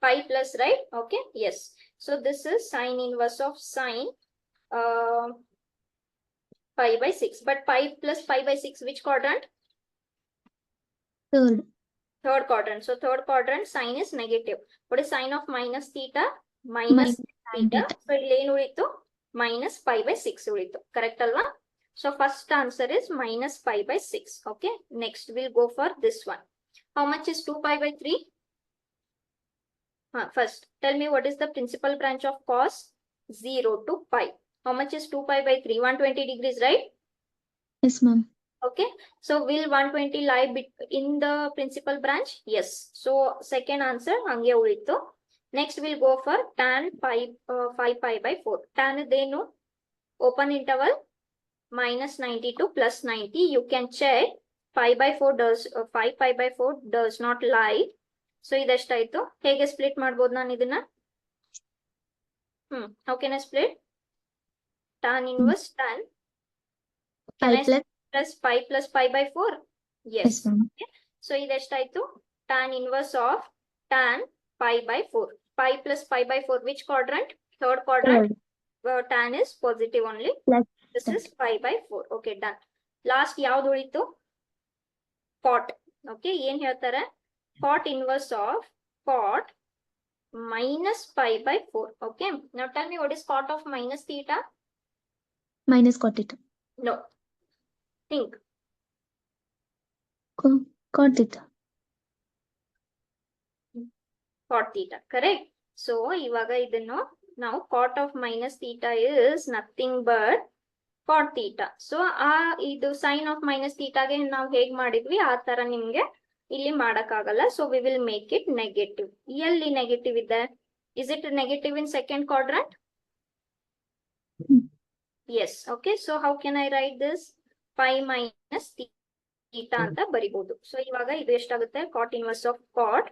pi plus, right? Okay, yes. So this is sine inverse of sine pi by 6. But pi plus pi by 6, which quadrant? Third. Third quadrant. So third quadrant sine is negative. What is sine of minus theta? Minus theta. So ಇಲ್ಲಿ ಏನು ಉಳಿತು? Minus pi by 6 ಉಳಿತು. Correct ಅಲ್ವಾ? So first answer is minus pi by 6. Okay. Next we'll go for this one. How much is 2 pi by 3? First, tell me what is the principal branch of cos 0 to pi. How much is 2 pi by 3? 120 degrees, right? Yes, ma'am. Okay. So will 120 lie in the principal branch? Yes. So second answer, hange ulittu. Next we'll go for tan pi 5 pi by 4. Tan idenu open interval minus 90 to plus 90. You can check. 5 by 4 does 5 pi by 4 does not lie. So ಇದೆಷ್ಟಾಯ್ತು? ಹೇಗೆ split ಮಾಡಬಹುದು ನಾನು ಇದನ್ನ? How can I split? Tan inverse tan Pi plus plus pi by 4. Yes. ma'am. Okay. So ಇದೆಷ್ಟಾಯ್ತು? tan inverse of tan pi by 4. Pi plus pi by 4, which quadrant? Third quadrant. Tan is positive only. Plus This that. is pi by 4. Okay, done. Last ಯಾವ್ದು ಉಳಿತು? Cot. Okay, ಏನ್ ಹೇಳ್ತಾರೆ? Cot inverse of cot minus pi by 4. Okay, now tell me what is cot of minus theta? Minus cot theta. No. Think. Cot theta. Cot theta, correct? So, ಇವಾಗ ಇದನ್ನು ನಾವು cot of minus theta is nothing but cot theta. So, ಇದು sin of minus theta ಗೆ ನಾವು ಹೇಗ್ ಮಾಡಿದ್ವಿ ಆ ತರ ನಿಮ್ಗೆ ಇಲ್ಲಿ ಮಾಡಕ್ಕಾಗಲ್ಲ. So, we will make it negative. ಎಲ್ಲಿ ನೆಗೆಟಿವ್ ಇದೆ? Is it negative in second quadrant? Yes. Okay. So, how can I write this? Pi minus theta ಅಂತ ಬರಿಬಹುದು. So, ಇವಾಗ ಇದು ಎಷ್ಟಾಗುತ್ತೆ? Cot inverse of cot.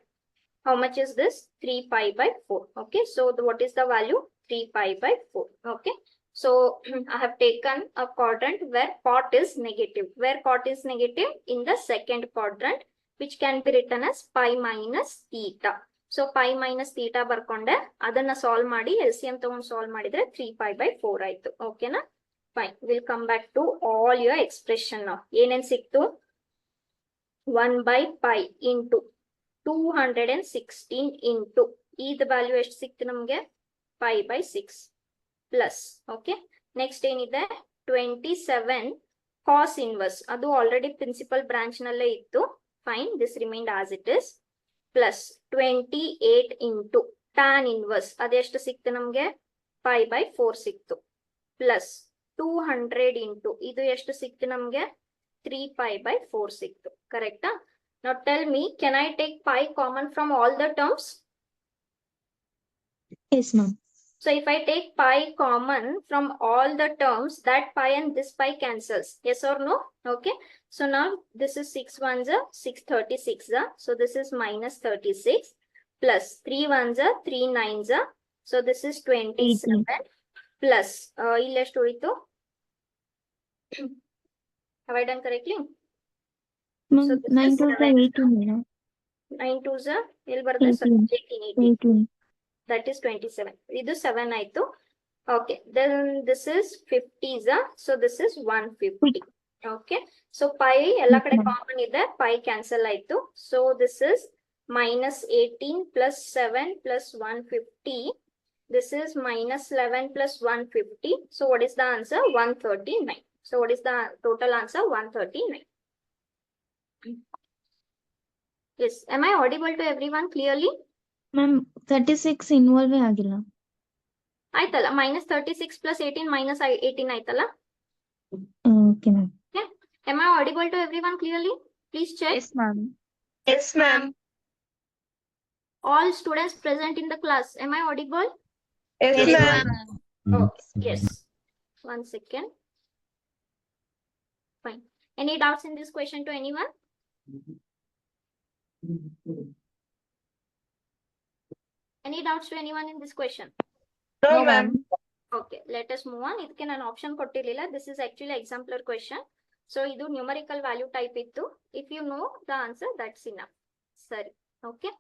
How much is this? 3 pi by 4. Okay. So, what is the value? 3 pi by 4. Okay. So, I have taken a quadrant where cot is negative. Where cot is negative? In the second quadrant, which can be written as pi minus theta. So, pi minus theta ಬರ್ಕೊಂಡೆ ಅದನ್ನ solve ಮಾಡಿ LCM ತಗೊಂಡು solve ಮಾಡಿದ್ರೆ 3 pi by 4 ಆಯ್ತು. ಓಕೆನಾ? Fine. We'll come back to all your expression now. ಏನೇನ್ ಸಿಕ್ತು? 1 by pi into 216 into the value ಎಷ್ಟು ಸಿಕ್ತು ನಮಗೆ? pi by 6 plus. Okay. Next ಏನಿದೆ? 27 cos inverse. ಅದು ಆಲ್ರೆಡಿ ಪ್ರಿನ್ಸಿಪಲ್ ಬ್ರಾಂಚ್ ನಲ್ಲೇ ಇತ್ತು. Fine. This remained as it is. Plus 28 into tan inverse. ಅದೆಷ್ಟು ಸಿಕ್ತು ನಮಗೆ? pi by 4 ಸಿಕ್ತು. Plus 200 into ಇದು ಎಷ್ಟು ಸಿಕ್ತು ನಮಗೆ? 3 pi by 4 ಸಿಕ್ತು. ಕರೆಕ್ಟಾ? Now tell me, can I take pi common from all the terms? Yes, ma'am. So if I take pi common from all the terms, that pi and this pi cancels. Yes or no? Okay. So now this is 6 ones are 636. So this is minus 36 plus 3 ones are 3 nines are. So this is 27 plus ಇಲ್ಲಿ ಎಷ್ಟು ಉಳಿತು? Have I done correctly? Ma'am, So this 9 is to 7. 18, madam. 9 twos are ಎಲ್ಲಿ ಬರ್ತದೆ? 18. 18. That is 27. ಇದು 7 ಆಯ್ತು. Okay, then this is 50s. So this is 150. Okay, so pi ಎಲ್ಲ ಕಡೆ common ಇದೆ, pi ಕ್ಯಾನ್ಸಲ್ ಆಯ್ತು. So this is minus 18 plus 7 plus 150. This is minus 11 plus 150. So what is the answer? 139. So what is the total answer? 139. Yes, am I audible to everyone clearly? Ma'am, 36 involve ಆಗಿಲ್ಲ. ಆಯ್ತಲ್ಲ, minus 36 plus 18 minus 18 ಆಯ್ತಲ್ಲ. Okay, ma'am. Yeah. Am I audible to everyone clearly? Please check. Yes, ma'am. Yes, ma'am. All students present in the class. Am I audible? Yes, Yes, ma'am. Okay. Yes. One second. Fine. Any doubts in this question to anyone? Any doubts to anyone in this question? No, No, ma'am. Okay, let us move on. ಇದಕ್ಕೆ ನಾನು option ಕೊಟ್ಟಿರಲಿಲ್ಲ. This is actually exemplar question. So ಇದು numerical value type ಇತ್ತು. If you know the answer, that's enough. ಸರಿ. Okay.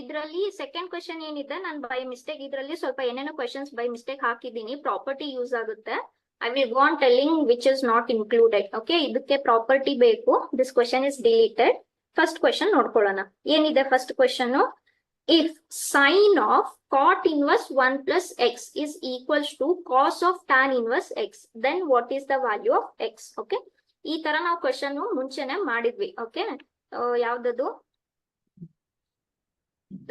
ಇದರಲ್ಲಿ second question ಏನಿದೆ, ನಾನು by mistake ಇದರಲ್ಲಿ ಸ್ವಲ್ಪ ಏನೇನೋ ಕ್ವೆಶನ್ಸ್ ಬೈ ಮಿಸ್ಟೇಕ್ ಹಾಕಿದ್ದೀನಿ. ಪ್ರಾಪರ್ಟಿ ಯೂಸ್ ಆಗುತ್ತೆ. I will go on telling which is not included. Okay, ಇದಕ್ಕೆ ಪ್ರಾಪರ್ಟಿ ಬೇಕು. This question is deleted. First question ನೋಡ್ಕೊಳ್ಳೋಣ. ಏನಿದೆ first question? If sine of cot inverse 1 plus x is equals to cos of tan inverse x, then what is the value of x? Okay, ಈ ತರ ನಾವು question ಮುಂಚೆನೆ ಮಾಡಿದ್ವಿ. Okay, ಯಾವ್ದದು?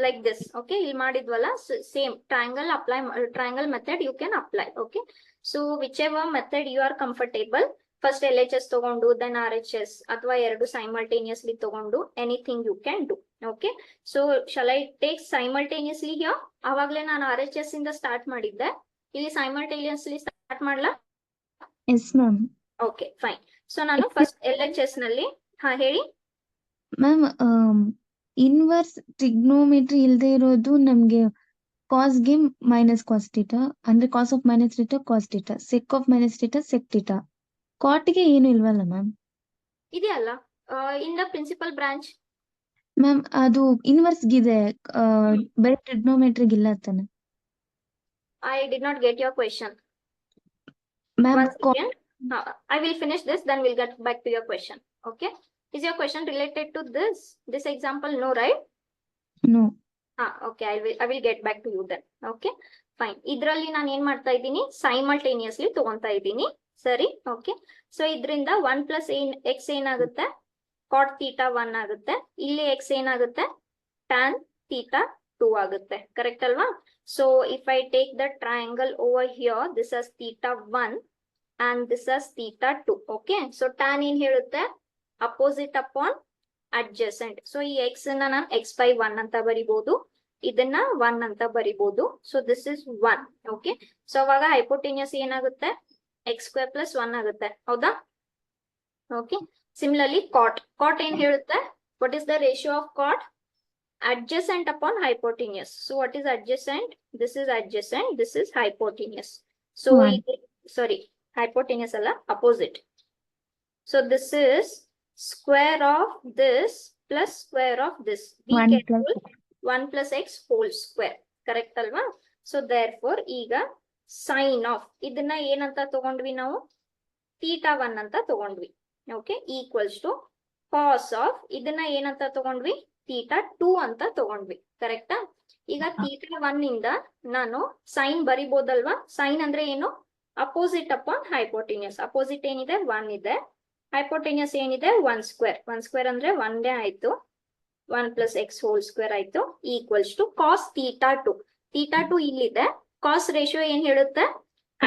Like this. Okay, ಇಲ್ಲಿ ಮಾಡಿದ್ವಲ್ಲ, same triangle method you can apply. Okay, so whichever method you are comfortable, first LHS ತಗೊಂಡು then RHS ಅಥವಾ ಎರಡು simultaneously ತಗೊಂಡು anything you can do. Okay, so shall I take simultaneously here? ಅವಾಗ್ಲೇ ನಾನು RHS ಇಂದ start ಮಾಡಿದ್ದೆ, ಇಲ್ಲಿ simultaneously start ಮಾಡ್ಲಾ? Yes, ma'am. Okay, fine. So ನಾನು ಫಸ್ಟ್ LHS ನಲ್ಲಿ ಹೇಳಿ. ಮ್ಯಾಮ್, ಇನ್ವರ್ಸ್ ಟ್ರಿಗ್ನೋಮೆಟ್ರಿ ಇಲ್ದೇ ಇರೋದು ನಮ್ಗೆ ಕಾಸ್ಗೆ ಮೈನಸ್ ಕಾಸ್ ಥೀಟಾ, ಅಂದ್ರೆ cos of minus theta cos theta, sec of minus theta sec theta. ಕಾಟ್ಗೆ ಏನು ಇಲ್ವಲ್ಲ ಮ್ಯಾಮ್? ಇದೆಯಲ್ಲ, in the principal branch. Ma'am ಅದು ಇನ್ವರ್ಸ್ ಗಿದೆ ಬರೀ ಟ್ರಿಗ್ನೋಮೆಟ್ರಿಗ್ ಇಲ್ಲ ತಾನೆ I did not get your question. Ma'am One second. I will finish this, then we'll get back to your question. Okay. Is your question related to this example? No, right? No Okay. I will get back to you then. Okay. Fine. ಇದ್ರಲ್ಲಿ ನಾನು ಏನ್ ಮಾಡ್ತಾ ಇದ್ದೀನಿ simultaneously ತಗೊಂತಾ ಇದ್ದೀನಿ. ಸರಿ. Okay. So ಇದ್ರಿಂದ 1 plus X ಏನಾಗುತ್ತೆ cot theta 1 ಆಗುತ್ತೆ. ಇಲ್ಲಿ ಎಕ್ಸ್ ಏನಾಗುತ್ತೆ ಟ್ಯಾನ್ ಥೀಟಾ 2 ಆಗುತ್ತೆ. ಕರೆಕ್ಟ್ ಅಲ್ವಾ? So if I take the triangle over here, this as theta 1 and this is theta 2. Okay. So tan ಏನ್ ಹೇಳುತ್ತೆ ಅಪೋಸಿಟ್ ಅಪಾನ್ ಅಡ್ಜಸೆಂಟ್. ಸೊ ಈ ಎಕ್ಸ್ ನ ನಾನು ಎಕ್ಸ್ ಬೈ 1 ಅಂತ ಬರಿಬಹುದು, ಇದನ್ನ 1 ಅಂತ ಬರಿಬಹುದು. So this is 1. Okay. So ಅವಾಗ ಹೈಪೋಟೆನಿಯಸ್ ಏನಾಗುತ್ತೆ ಎಕ್ಸ್ ಸ್ಕ್ವೇರ್ ಪ್ಲಸ್ 1 ಆಗುತ್ತೆ. ಹೌದಾ? ಓಕೆ. ಸಿಮಿಲರ್ಲಿ ಕಾಟ್ ಏನ್ ಹೇಳುತ್ತೆ what is the ratio of cot adjacent upon hypotenuse. So what is adjacent? This is adjacent, this is hypotenuse. So One. sorry, hypotenuse alla opposite. So this is square of this plus square of this. Be 1 careful. plus 1 plus x whole square. Correct alva? So therefore ಈಗ sin of ಇದನ್ನ ಏನಂತ ತಗೊಂಡ್ವಿ ನಾವು theta 1 ಅಂತ ತಗೊಂಡ್ವಿ. Okay, equals to cos of ಇದನ್ನ ಏನಂತ ತಗೊಂಡ್ವಿ ಥೀಟಾ 2 ಅಂತ ತಗೊಂಡ್ವಿ. ಕರೆಕ್ಟಾ? ಈಗ ಥೀಟಾ 1 ಇಂದ ನಾನು ಸೈನ್ ಬರಿಬೋದಲ್ವಾ? ಸೈನ್ ಅಂದ್ರೆ ಏನು ಅಪೋಸಿಟ್ ಅಪಾನ್ ಹೈಪೋಟೆನಿಯಸ್. ಅಪೋಸಿಟ್ ಏನಿದೆ 1 ಇದೆ, ಹೈಪೋಟೆನಿಯಸ್ ಏನಿದೆ 1 ಸ್ಕ್ವೇರ್. 1 ಸ್ಕ್ವೇರ್ ಅಂದ್ರೆ 1 ಆಯ್ತು, 1 ಪ್ಲಸ್ ಎಕ್ಸ್ ಹೋಲ್ ಸ್ಕ್ವೇರ್ ಆಯ್ತು, equals to cos theta 2. Theta 2 ಇಲ್ಲಿದೆ, ಕಾಸ್ ರೇಷಿಯೋ ಏನ್ ಹೇಳುತ್ತೆ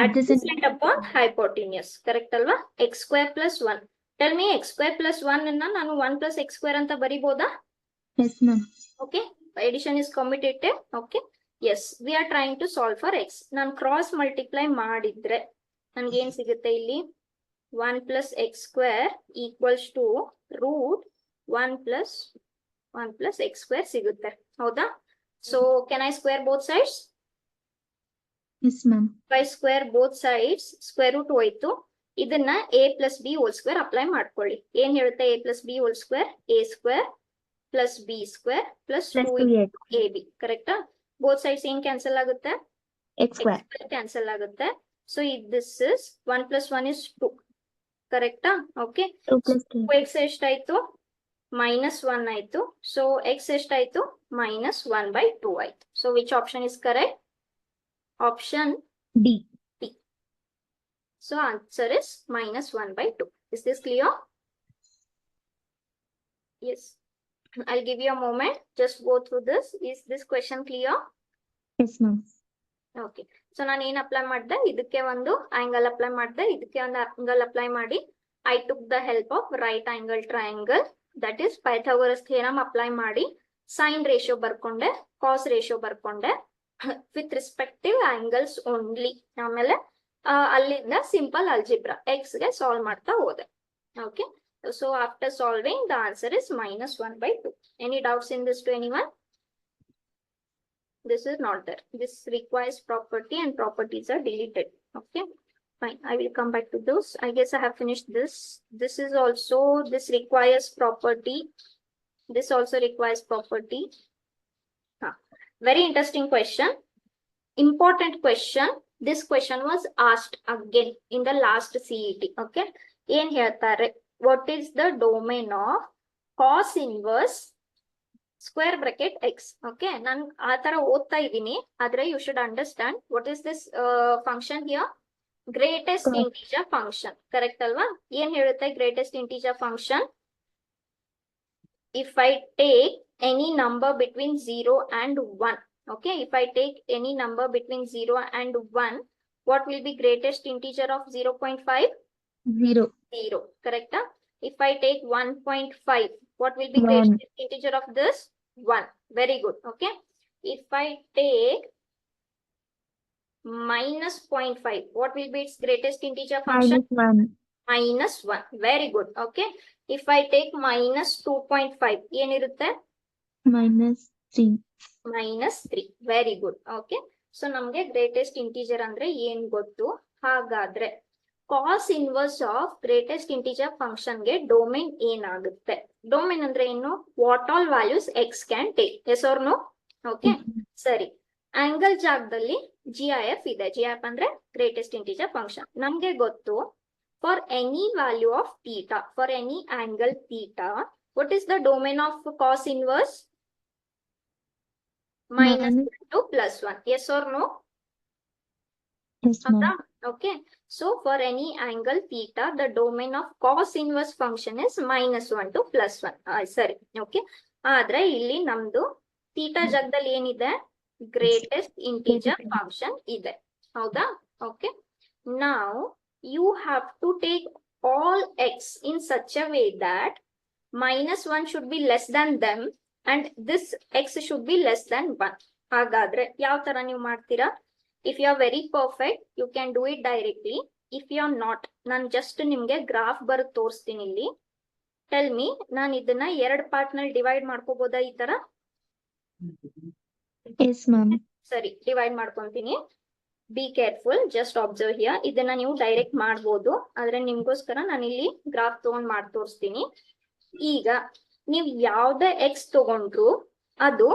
ಅಡ್ಜಸೆಂಟ್ ಅಪಾನ್ ಹೈಪೋಟೆನಿಯಸ್. ಕರೆಕ್ಟ್ ಅಲ್ವಾ? X square plus 1. Tell me x square plus 1 ಅನ್ನ ನಾನು 1 ಪ್ಲಸ್ ಎಕ್ಸ್ ಸ್ಕ್ವೇರ್ ಅಂತ ಬರಿಬೋದಾ? yes ma'am Okay, addition is commutative. Okay, yes, we are trying to solve for x. ನಾನು cross multiply ಮಾಡಿದ್ರೆ ನನ್ಗೆ ಏನ್ ಸಿಗುತ್ತೆ ಇಲ್ಲಿ 1 plus x square equals to root 1 plus x square ಸಿಗುತ್ತೆ. ಹೌದಾ? So can I square both sides? yes ma'am If I square both sides, square root ಹೋಯ್ತು. ಇದನ್ನ a plus b whole square apply ಮಾಡ್ಕೊಳ್ಳಿ. ಏನ್ ಹೇಳುತ್ತೆ a plus b whole square? a square plus b square plus 2x ab. ಕರೆಕ್ಟಾ? Both sides ಏನ್ cancel ಆಗುತ್ತೆ x square cancel ಆಗುತ್ತೆ. So this is 1 plus 1 is 2. ಕರೆಕ್ಟಾ? ಓಕೆ. 2 plus 2 ಎಕ್ಸ್ ಎಷ್ಟಾಯ್ತು -1 ಆಯ್ತು. ಸೊ ಎಕ್ಸ್ ಎಷ್ಟಾಯ್ತು -1/2 ಆಯ್ತು. So which option is correct? Option d so answer is -1/2. Is this clear? Yes. I'll give you a moment. Just go through this. Is this question clear? yes ma'am Okay. So ನಾನು ಏನ್ apply ಮಾಡಿದೆ, ಇದಕ್ಕೆ ಒಂದು angle apply ಮಾಡಿದೆ, ಇದಕ್ಕೆ ಒಂದು angle apply ಮಾಡಿ I took the help of right angle triangle, that is Pythagoras theorem apply ಮಾಡಿ sin ರೇಷಿಯೋ ಬರ್ಕೊಂಡೆ, cos ರೇಷಿಯೋ ಬರ್ಕೊಂಡೆ with respective angles only. ಆಮೇಲೆ ಅಲ್ಲಿಂದ ಸಿಂಪಲ್ ಅಲ್ಜಿಬ್ರಾ x ಗೆ ಸಾಲ್ವ್ ಮಾಡ್ತಾ ಹೋದೆ. Okay. So after solving, the answer is -1/2. Any doubts in this to anyone? This is not there. This requires property and properties are deleted. Okay, fine. I will come back to those. I guess I have finished this. This is also, this requires property. This also requires property. Very interesting question. Important question. This question was asked again in the last CET. Okay. ಏನ್ ಹೇಳ್ತಾರೆ? What is the domain of cos inverse square bracket x? Okay, ನಾನು ಆ ತರ ಓದ್ತಾ ಇದ್ದೀನಿ, ಆದ್ರೆ you should understand what is this function here? Greatest integer function. Correct ಅಲ್ವಾ? ಏನ್ ಹೇಳುತ್ತೆ greatest integer function? If I take any number between 0 and 1. Okay, if I take any number between 0 and 1, what will be greatest integer of 0.5? 0 0. Correct? If I take 1.5, what will be 1 greatest integer of this? 1. Very good. Okay. If I take -0.5, what will be its greatest integer function? -1 -1. Very good. Okay. If I take -2.5, ಏನಿರುತ್ತೆ? -3 -3. Very good. Okay. So ನಮ್ಗೆ greatest integer ಅಂದ್ರೆ ಏನ್ ಗೊತ್ತು? ಹಾಗಾದ್ರೆ cos inverse of greatest integer function ಗೆ domain ಏನಾಗುತ್ತೆ? Domain ಅಂದ್ರೆ ಏನು? What all values x can take. Yes or no? Okay, ಸರಿ. ಆಂಗಲ್ ಜಾಗದಲ್ಲಿ GIF ಇದೆ. GIF ಅಂದ್ರೆ ಗ್ರೇಟೆಸ್ಟ್ ಇಂಟಿಜರ್ ಫಂಕ್ಷನ್. ನಮ್ಗೆ ಗೊತ್ತು, for any value of theta, for any angle theta, what is the domain of cos inverse? Minus 1 to plus 1. Yes or no? Yes, ma'am. Okay. So for any angle theta, the domain of cos inverse function is minus 1 to plus 1. Sorry. Okay. ಆದ್ರೆ ಇಲ್ಲಿ ನಮ್ದು theta ಜಾಗದಲ್ಲಿ ಏನಿದೆ? Greatest integer function ಇದೆ. ಹೌದಾ? Okay. Now you have to take all x in such a way that minus 1 should be less than them and this x should be less than 1. ಹಾಗಾದ್ರೆ ಯಾವ ತರ ನೀವು ಮಾಡ್ತೀರಾ? If you are very perfect, you can do it directly. If you are not, ನಾನು just ನಿಮ್ಗೆ graph ಬರೆದು ತೋರಿಸ್ತೀನಿ ಇಲ್ಲಿ. ಟೆಲ್ ಮಿ, ನಾನು ಇದನ್ನ 2 ಪಾರ್ಟ್ ನಲ್ಲಿ ಡಿವೈಡ್ ಮಾಡ್ಕೋಬಹುದಾ ಈ ತರ? Yes, ma'am. ಸರಿ, ಡಿವೈಡ್ ಮಾಡ್ಕೊಂತೀನಿ. Be careful, just observe here. ಇದನ್ನ ನೀವು ಡೈರೆಕ್ಟ್ ಮಾಡ್ಬೋದು, ಆದ್ರೆ ನಿಮ್ಗೋಸ್ಕರ ನಾನು ಇಲ್ಲಿ ಗ್ರಾಫ್ ತಗೊಂಡ್ ಮಾಡಿ ತೋರಿಸ್ತೀನಿ. ಈಗ ನೀವು ಯಾವ್ದೇ ಎಕ್ಸ್ ತಗೊಂಡ್ರು ಅದು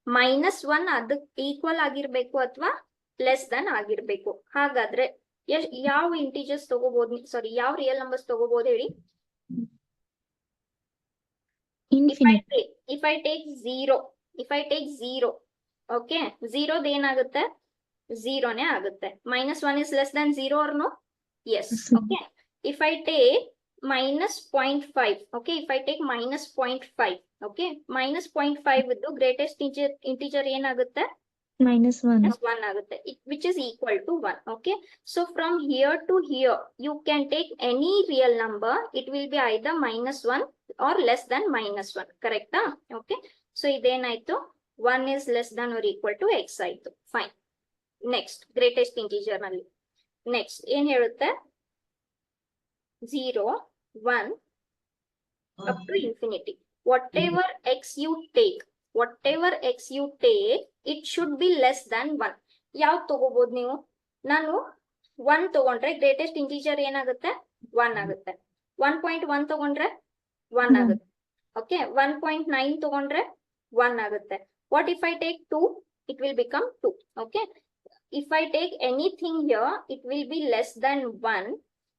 -1 ಅದಕ್ಕೆ ಈಕ್ವಲ್ ಆಗಿರ್ಬೇಕು ಅಥವಾ ಲೆಸ್ ದನ್ ಆಗಿರ್ಬೇಕು. ಹಾಗಾದ್ರೆ ಯಾವ ಇಂಟಿಜರ್ಸ್ ತಗೋಬಹುದು? ಸಾರಿ, ಯಾವ ರಿಯಲ್ ನಂಬರ್ಸ್ ತಗೋಬಹುದು ಹೇಳಿ? Infinite. If I take 0, okay, 0 ಏನಾಗುತ್ತೆ? 0ನೇ ಆಗುತ್ತೆ. -1 is less than 0 or no? Yes. Okay. If I take -0.5, okay, if I take -0.5, okay, -0.5 with the greatest integer ಏನಾಗುತ್ತೆ? -1. -1 ಆಗುತ್ತೆ, which is equal to 1. Okay, so from here to here you can take any real number. It will be either -1 or less than -1. correct? Okay, so ಇದೇನಾಯ್ತು? 1 is less than or equal to x ಆಯ್ತು. Fine. Next, greatest integer ನಲ್ಲಿ next ಏನ್ ಹೇಳುತ್ತೆ? 0, 1 up to infinity. Whatever x you take, it should be less than 1. ಯಾವ್ ತಗೋಬಹುದು ನೀವು? ನಾನು 1 ತಗೊಂಡ್ರೆ greatest integer ಏನಾಗುತ್ತೆ? 1 ಆಗುತ್ತೆ. 1.1 ತಗೊಂಡ್ರೆ 1 ಆಗುತ್ತೆ. ಓಕೆ, 1.9 ತಗೊಂಡ್ರೆ 1 ಆಗುತ್ತೆ. What if I take 2? It will become 2. Okay, if I take anything here, it will be less than 1.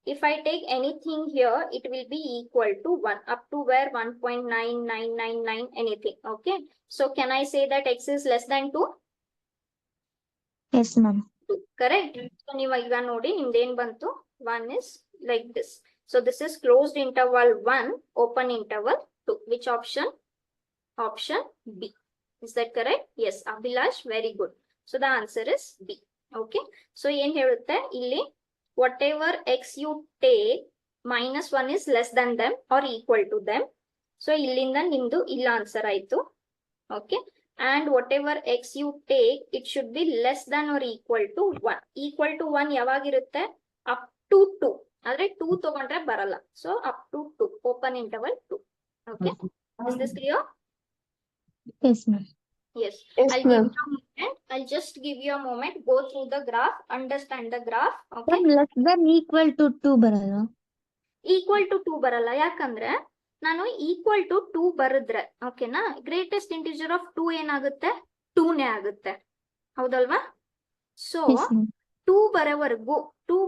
If I take anything here, it will be equal to 1 up to where? 1.9999 anything. Okay, so can I say that x is less than 2? Yes, ma'am. Correct. So ನೀವು ಈಗ ನೋಡಿ ನಿಮ್ದೇನ್ ಬಂತು? 1 is like this. So this is closed interval 1, open interval 2. Which option? Option B. Is that correct? Yes, Abhilash, very good. So the answer is B. Okay, so ಏನ್ ಹೇಳುತ್ತೆ ಇಲ್ಲಿ? Whatever x you take, -1 is less than them or equal to them. So ಇಲ್ಲಿಂದ ನಿಮ್ದು ಇಲ್ಲ answer ಆಯ್ತು. Okay, and whatever x you take, it should be less than or equal to 1. Equal to 1 ಯಾವಾಗಿರುತ್ತೆ? up to 2. ಆದ್ರೆ 2 ತಗೊಂಡ್ರೆ ಬರಲ್ಲ. So up to 2, open interval 2. Okay, is this clear? Yes, ma'am. Yes. Yes, ma'am. I'll just give you a moment. Go through the graph, understand the graph. Okay. Ma'am, less than equal to 2 ಬರಲ್ಲ? Equal to 2 ಬರಲ್ಲ, ಯಾಕಂದ್ರೆ ನಾನು equal to 2 ಬರೆದ್ರೆ ಓಕೆನಾ, greatest integer of 2 ಏನಾಗುತ್ತೆ? 2ನೇ ಆಗುತ್ತೆ. ಹೌದಲ್ವಾ? So Yes, ma'am. 2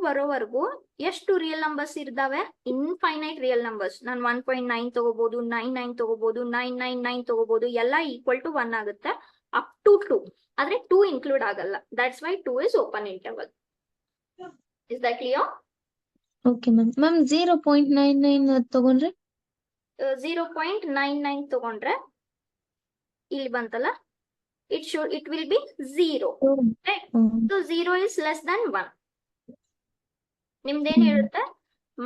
ಬರೋವರೆಗೂ ಎಷ್ಟು ರಿಯಲ್ ನಂಬರ್ಸ್ ಇರ್ದಾವೆ? Infinite real numbers. ನಾನು 1.9 ತಗೋಬಹುದು, 99 ತಗೋಬಹುದು, 999 ತಗೋಬಹುದು, ಎಲ್ಲ ಈಕ್ವಲ್ ಟು 1 ಆಗುತ್ತೆ ಅಪ್ ಟು 2. ಆದ್ರೆ 2 ಇನ್ಕ್ಲೂಡ್ ಆಗಲ್ಲ. That's why 2 is open interval. Is that clear? Okay, ma'am. Ma'am, 0.99 ತಗೊಂಡ್ರೆ? 0.99 ತಗೊಂಡ್ರೆ ಇಲ್ಲಿ ಬಂತಲ್ಲ, it will be 0. Right? So 0 is less than 1. ನಿಮ್ದೇನ್ ಹೇಳುತ್ತೆ?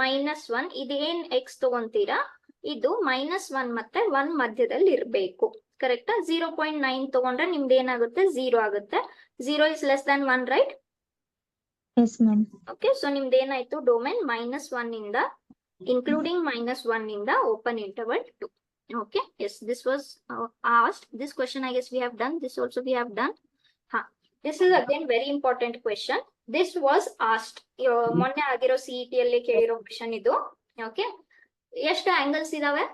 -1. ಇದೇನ್ x ತಗೊಂತೀರಾ, ಇದು -1 ಮತ್ತೆ 1 ಮಧ್ಯದಲ್ಲಿ ಇರ್ಬೇಕು. ಕರೆಕ್ಟಾ? 0.9 ತಗೊಂಡ್ರೆ ನಿಮ್ದೇನಾಗುತ್ತೆ? 0 ಆಗುತ್ತೆ. 0 is less than 1, right? Yes, ma'am. Okay, so ನಿಮ್ದೇನಾಯ್ತು? ಡೊಮೇನ್ -1 ಇಂದ including -1 ಇಂದ open interval 2. Okay, yes, this was asked. This question I guess we have done. This also we have done. This is again very important question. This was asked ಮೊನ್ನೆ ಆಗಿರೋ CET ಅಲ್ಲಿ ಕೇಳಿರೋ question ಇದು. Okay, ಎಷ್ಟು angles ಇದಾವೆ?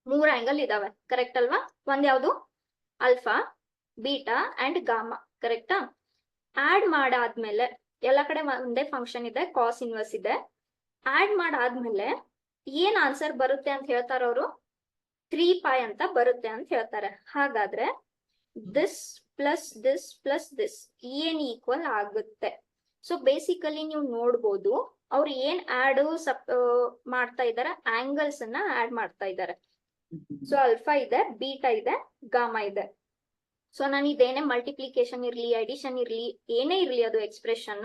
3 angle ಇದಾವೆ, correct ಅಲ್ವಾ? ಒಂದ್ ಯಾವ್ದು? ಅಲ್ಫಾ, ಬೀಟಾ ಅಂಡ್ ಗಾಮಾ, ಕರೆಕ್ಟಾ? ಆಡ್ ಮಾಡಾದ್ಮೇಲೆ ಎಲ್ಲ ಕಡೆ ಒಂದೇ ಫಂಕ್ಷನ್ ಇದೆ, ಕಾಸ್ ಇನ್ವರ್ಸ್ ಇದೆ. ಆಡ್ ಮಾಡಾದ್ಮೇಲೆ ಏನ್ ಆನ್ಸರ್ ಬರುತ್ತೆ ಅಂತ ಹೇಳ್ತಾರ ಅವರು? 3π ಅಂತ ಬರುತ್ತೆ ಅಂತ ಹೇಳ್ತಾರೆ. ಹಾಗಾದ್ರೆ this plus this plus this n equal ಆಗುತ್ತೆ? ಸೊ ಬೇಸಿಕಲಿ ನೀವು ನೋಡ್ಬೋದು ಅವ್ರು ಏನ್ ಆಡ್ ಮಾಡ್ತಾ ಇದಾರೆ, ಆಂಗಲ್ಸ್ ಅನ್ನ ಆಡ್ ಮಾಡ್ತಾ ಇದ್ದಾರೆ. ಸೊ ಅಲ್ಫಾ ಇದೆ, ಬೀಟಾ ಇದೆ, ಗಾಮಾ ಇದೆ. ಸೊ ನಾನು ಇದೇನೇ ಮಲ್ಟಿಪ್ಲಿಕೇಶನ್ ಇರ್ಲಿ, ಅಡಿಷನ್ ಇರ್ಲಿ, ಏನೇ ಇರ್ಲಿ ಅದು ಎಕ್ಸ್ಪ್ರೆಷನ್,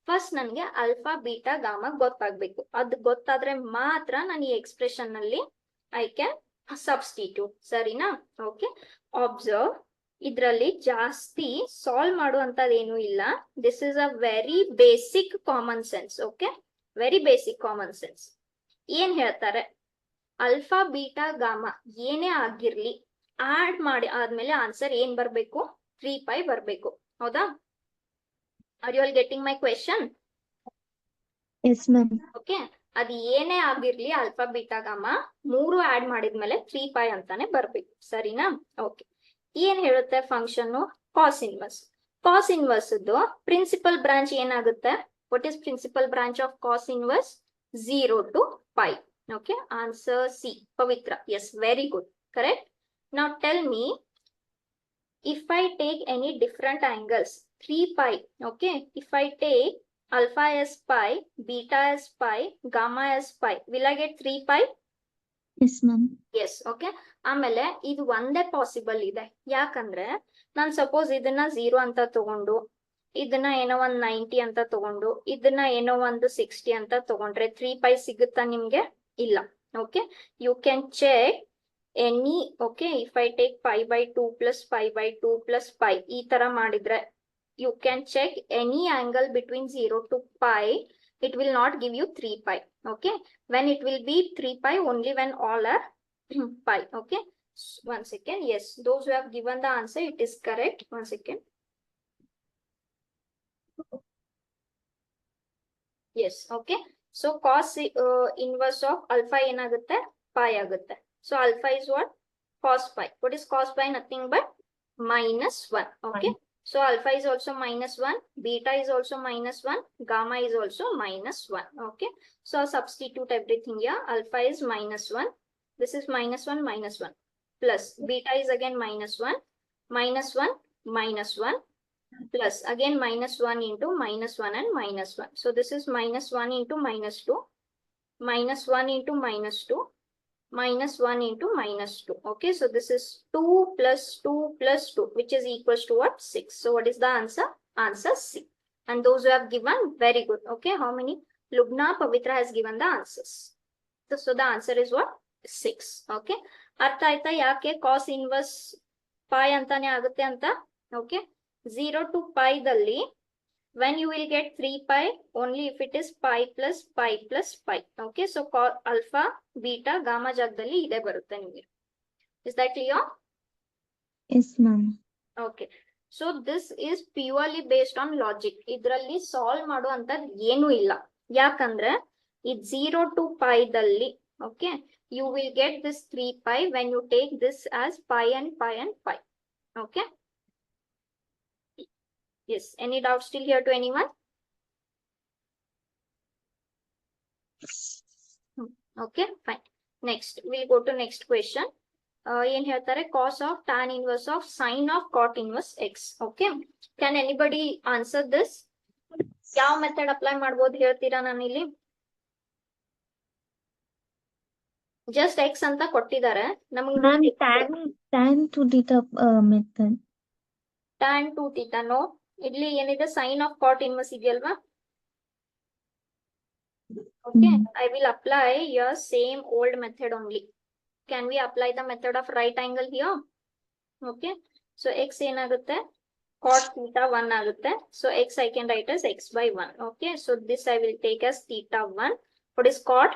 ಫಸ್ಟ್ ನನ್ಗೆ ಅಲ್ಫಾ ಬೀಟಾ ಗಾಮಾ ಗೊತ್ತಾಗ್ಬೇಕು. ಅದು ಗೊತ್ತಾದ್ರೆ ಮಾತ್ರ ನಾನು ಈ ಎಕ್ಸ್ಪ್ರೆಷನ್ ನಲ್ಲಿ ಐ ಕ್ಯಾನ್ ಸಬ್ಸ್ಟಿಟ್ಯೂಟ್, ಸರಿನಾ? ಓಕೆ, ಅಬ್ಸರ್ವ್, ಇದ್ರಲ್ಲಿ ಜಾಸ್ತಿ ಸಾಲ್ವ್ ಮಾಡುವಂತದ್ದೇನು ಇಲ್ಲ. This is a very basic common sense. Okay, very basic common sense. ಏನ್ ಹೇಳ್ತಾರೆ? ಅಲ್ಫಾ ಬೀಟಾ ಗಾಮಾ ಏನೇ ಆಗಿರ್ಲಿ, ಆಡ್ ಮಾಡಿ ಆದ್ಮೇಲೆ ಆನ್ಸರ್ ಏನ್ ಬರ್ಬೇಕು? 3π ಬರ್ಬೇಕು, ಹೌದಾ? Are you all getting my question? Yes ma'am. Okay, ಅದ್ ಏನೇ ಆಗಿರ್ಲಿ, ಅಲ್ಫಾ ಬೀಟಾ ಗಾಮಾ 3 ಆಡ್ ಮಾಡಿದ್ಮೇಲೆ 3π ಅಂತಾನೆ ಬರ್ಬೇಕು, ಸರಿನಾ? ಓಕೆ, ಏನ್ ಹೇಳುತ್ತೆ function? Cos inverse. Cos inverse principal branch ಏನಾಗುತ್ತೆ? What is principal branch of cos inverse? 0 to π. Okay, answer C, Pavitra. Yes, very good, correct. Now tell me, if I take any different angles, 3π, okay, if I take alpha as pi, beta as pi, gamma as pi, will I get 3π? Yes ma'am. Yes. Okay, ಆಮೇಲೆ ಇದು ಒಂದೇ possible ಇದೆ. ಯಾಕಂದ್ರೆ ನಾನ್ suppose ಇದನ್ನ 0 ಅಂತ ತಗೊಂಡು, ಇದನ್ನ ಏನೋ ಒಂದ್ 90 ಅಂತ ತಗೊಂಡು, ಇದನ್ನ ಏನೋ ಒಂದು 60 ಅಂತ ತಗೊಂಡ್ರೆ 3π ಸಿಗುತ್ತಾ ನಿಮ್ಗೆ? ಇಲ್ಲ. Okay, you can check any. Okay, if I take π/2 plus π/2 plus π ಈ ತರ ಮಾಡಿದ್ರೆ you can check any angle between 0 to π. It will not give you 3π. Okay, when it will be 3π only when all are pi. Okay, one second. Yes, those who have given the answer, it is correct. One second. Yes. Okay, so cos inverse of alpha ಏನಾಗುತ್ತೆ? pi ಆಗುತ್ತೆ. So alpha is what? Cos pi. What is cos pi? Nothing but -1. Okay, so alpha is also -1, beta is also -1, gamma is also -1. Okay, so substitute everything here. Alpha is -1, this is -1 -1, plus beta is again -1, -1 -1, plus again -1 into -1 and -1. So this is -1 into -2, -1 into -2, -1 into -2. Okay, so this is 2 plus 2 plus 2, which is equals to what? 6. So what is the answer? Answer C. And those who have given, very good. Okay, how many? Lubna, Pavitra has given the answers. So the answer is what? 6. Okay, ಅರ್ಥ ಆಯ್ತಾ ಯಾಕೆ cos inverse pi ಅಂತಾನೆ ಆಗುತ್ತೆ ಅಂತ? Okay, 0 to pi ದಲ್ಲಿ when you will get 3π only if it is pi plus pi plus pi. Okay, so alpha beta gamma ಜಾಗದಲ್ಲಿ ಇದೇ ಬರುತ್ತೆ ನಿಮಗೆ. Is that clear? Yes ma'am. Okay, so this is purely based on logic. ಇದರಲ್ಲಿ solve ಮಾಡುವಂತದ್ದು ಏನು ಇಲ್ಲ. ಯಾಕಂದ್ರೆ ಈ 0 to pi ದಲ್ಲಿ okay, you will get this 3π when you take this as pi and pi and pi. Okay, yes, any doubt still here to anyone? Okay, fine. Next, we'll go to next question. ಏನ್ ಹೇಳ್ತಾರೆ? Cos of tan inverse of sin of cot inverse x. Okay, can anybody answer this? ಯಾವ method apply ಮಾಡ್ಬೋದು ಹೇಳ್ತೀರಾ? ನಾನಿಲ್ಲಿ just x ಅಂತ ಕೊಟ್ಟಿದ್ದಾರೆ ನಮಗೆ. Ma'am, tan to theta method. tan to theta, no, ಇಲ್ಲಿ ಏನಿದೆ? sin of cot inverse ಇದೆಯಲ್ವಾ? Okay, I will apply your same old method only. Can we apply the method of right angle here? Okay, so x ಏನಾಗುತ್ತೆ? cot theta 1 ಆಗುತ್ತೆ. So x I can write as x/1. Okay, so this I will take as theta 1. What is cot?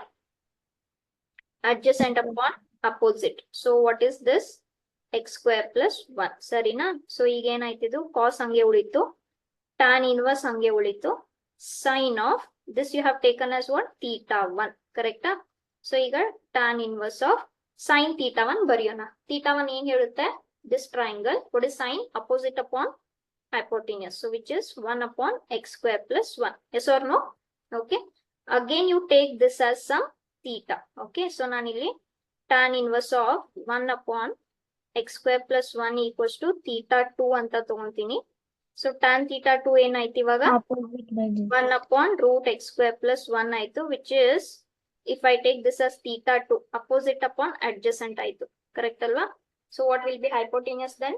Adjacent upon opposite. So what is this? x square plus 1. ಸರಿನಾ? So ಈಗ ಏನಾಯ್ತಿದು? cos ಹಂಗೆ ಉಳಿತು. tan inverse ಹಂಗೆ ಉಳಿತು. Sin of this you have taken as what? Theta 1. Correct? So ಈಗ tan inverse of sin theta 1 ಬರೆಯೋಣ. Theta 1 ಏನ್ ಹೇಳುತ್ತೆ? This triangle. What is sin? Opposite upon hypotenuse. So which is 1 upon x square plus 1. Yes or no? Okay. Again you take this as some theta. Okay. So ನಾನಿಲ್ಲಿ tan inverse of 1 upon x square plus 1 equals to theta 2 ಅಂತ ತಗೊಂತೀನಿ. So tan theta 2 ಏನಾಯ್ತು ಇವಾಗ? Opposite by this. 1 upon root x square plus 1 ಆಯ್ತು, which is, if I take this as theta 2, opposite upon adjacent ಆಯ್ತು. Correct ಅಲ್ವಾ? So what will be hypotenuse then?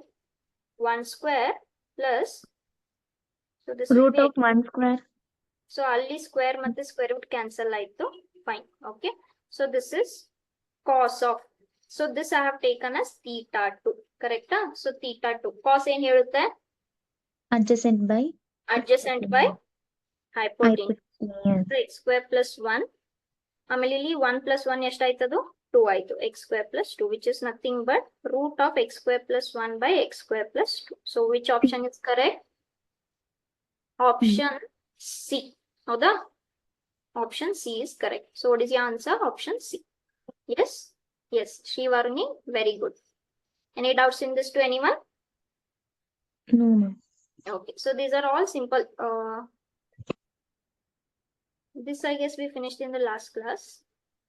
1 square plus, so this will Root be, of 1 square. so ಅಲ್ಲಿ square ಮತ್ತೆ square root cancel ಆಯ್ತು. Fine. Okay. So this is cos of, so this I have taken as theta 2. Correct? So theta 2. Cos ಏನ್ ಹೇಳುತ್ತೆ? Adjacent by Adjacent by hypotenuse. hypotenuse. So x square plus 1. ಆಮೇಲೆ ಇಲ್ಲಿ 1 plus 1 ಎಷ್ಟಾಯ್ತದು? 2 ಆಯ್ತು. x square plus 2, which is nothing but root of x square plus 1 by x square plus 2. So which option is correct? Option C. ಹೌದಾ? Option C is correct. So what is your answer? Option C. Yes? Yes. Shrivaruni, very good. Any doubts in this to anyone? No, ma'am. Okay. So these are all simple. This I guess we finished in the last class.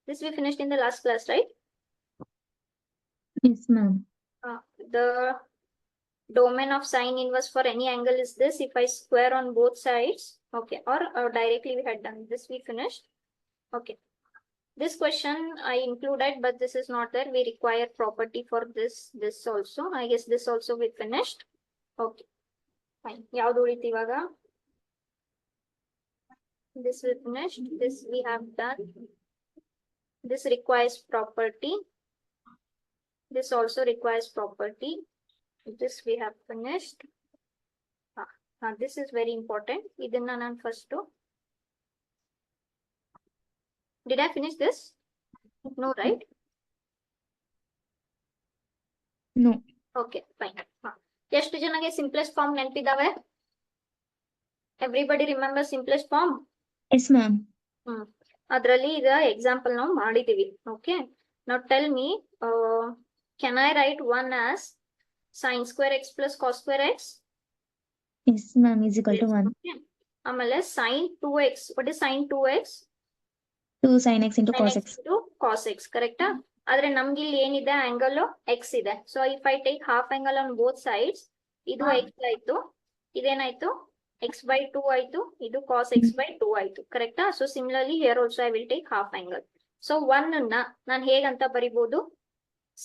This we finished in the last class, right? Yes, ma'am. The domain of sine inverse for any angle is this. If I square on both sides, okay, or directly we had done this, we finished. Okay. This question I included, but this is not there. We require property for this also. I guess this also we finished. Okay. Fine. ಯಾವ್ದು ಉಳಿತು ಇವಾಗ? This we finished. This we have done. This requires property. This also requires property. This we have finished. This is very important. Idinna nan first. Did I finish this? No, right? No. Okay, fine. ಎಷ್ಟು ಜನಗೆ simplest form ನೆನಪಿದಾವೆ? Everybody remember simplest form? Yes, ma'am. ಅದರಲ್ಲಿ ಈಗ example ನಾವು ಮಾಡಿದೀವಿ. Okay. Now tell me, can I write one as sin square x plus cos square x? Yes, ma'am, is equal to 1. Okay. ಆಮೇಲೆ sin 2x. What is sin 2x? 2 sin x into cos x. into cos x, correct? ಆದ್ರೆ ನಮ್ಗೆ ಇಲ್ಲಿ ಏನಿದೆ? Angle x ಇದೆ. So if I take half angle on both sides, ಇದು x ಆಯ್ತು, ಇದೇನಾಯ್ತು? x by 2 ಆಯ್ತು, ಇದು cos x by 2 ಆಯ್ತು, ಕರೆಕ್ಟಾ? So similarly here also I will take half angle. So 1 ಅನ್ನ ನಾನು ಹೇಗಂತ ಬರಿಬಹುದು?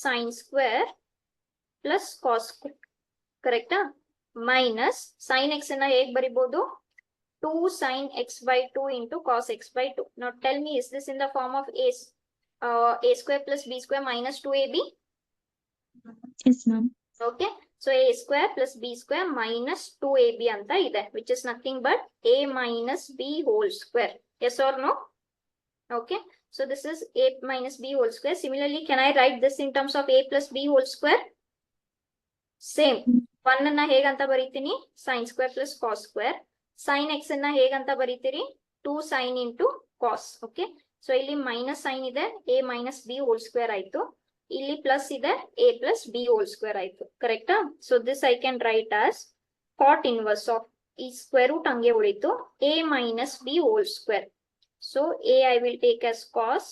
sin square plus cos square, ಕರೆಕ್ಟಾ? ಮೈನಸ್ sin x ಅನ್ನ ಹೇಗ್ ಬರಿಬಹುದು? 2 sin x by 2 into cos x by 2. Now tell me, is this in the form of a square plus b square minus 2ab? Yes, ma'am. Okay. So a square plus b square minus 2ab anta ide, which is nothing but a minus b whole square. Yes or no? Okay. So this is a minus b whole square. Similarly, can I write this in terms of a plus b whole square? Same. 1 ಅನ್ನ ಹೇಗಂತ ಬರೀತೀನಿ? sin square plus cos square. sin x ಅನ್ನ ಹೇಗಂತ ಬರೀತೀರಿ? 2 sin into cos. Okay. So ಇಲ್ಲಿ minus sine ಇದೆ, a minus b whole square ಆಯ್ತು. ಇಲ್ಲಿ plus ಇದೆ, a plus b whole square ಆಯ್ತು, ಕರೆಕ್ಟಾ? So this I can write as cot inverse of, ಈ square root ಹಂಗೆ ಉಳಿತು, a minus b whole square. So a I will take as cos,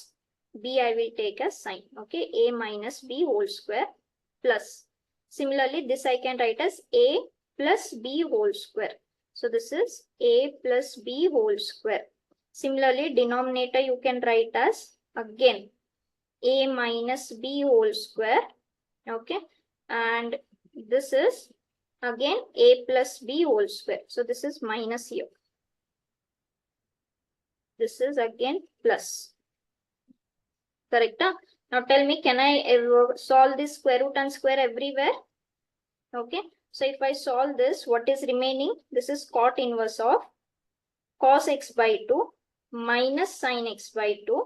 b I will take as sin. Okay, a minus b whole square plus. Similarly, this I can write as a plus b whole square. So this is a plus b whole square. Similarly, denominator you can write as again a minus b whole square. Okay, and this is again a plus b whole square. So this is minus here. This is again plus. Correct? Now tell me, can I solve this square root and square everywhere? Okay. So if I solve this, what is remaining? This is cot inverse of cos x by 2 minus sin x by 2,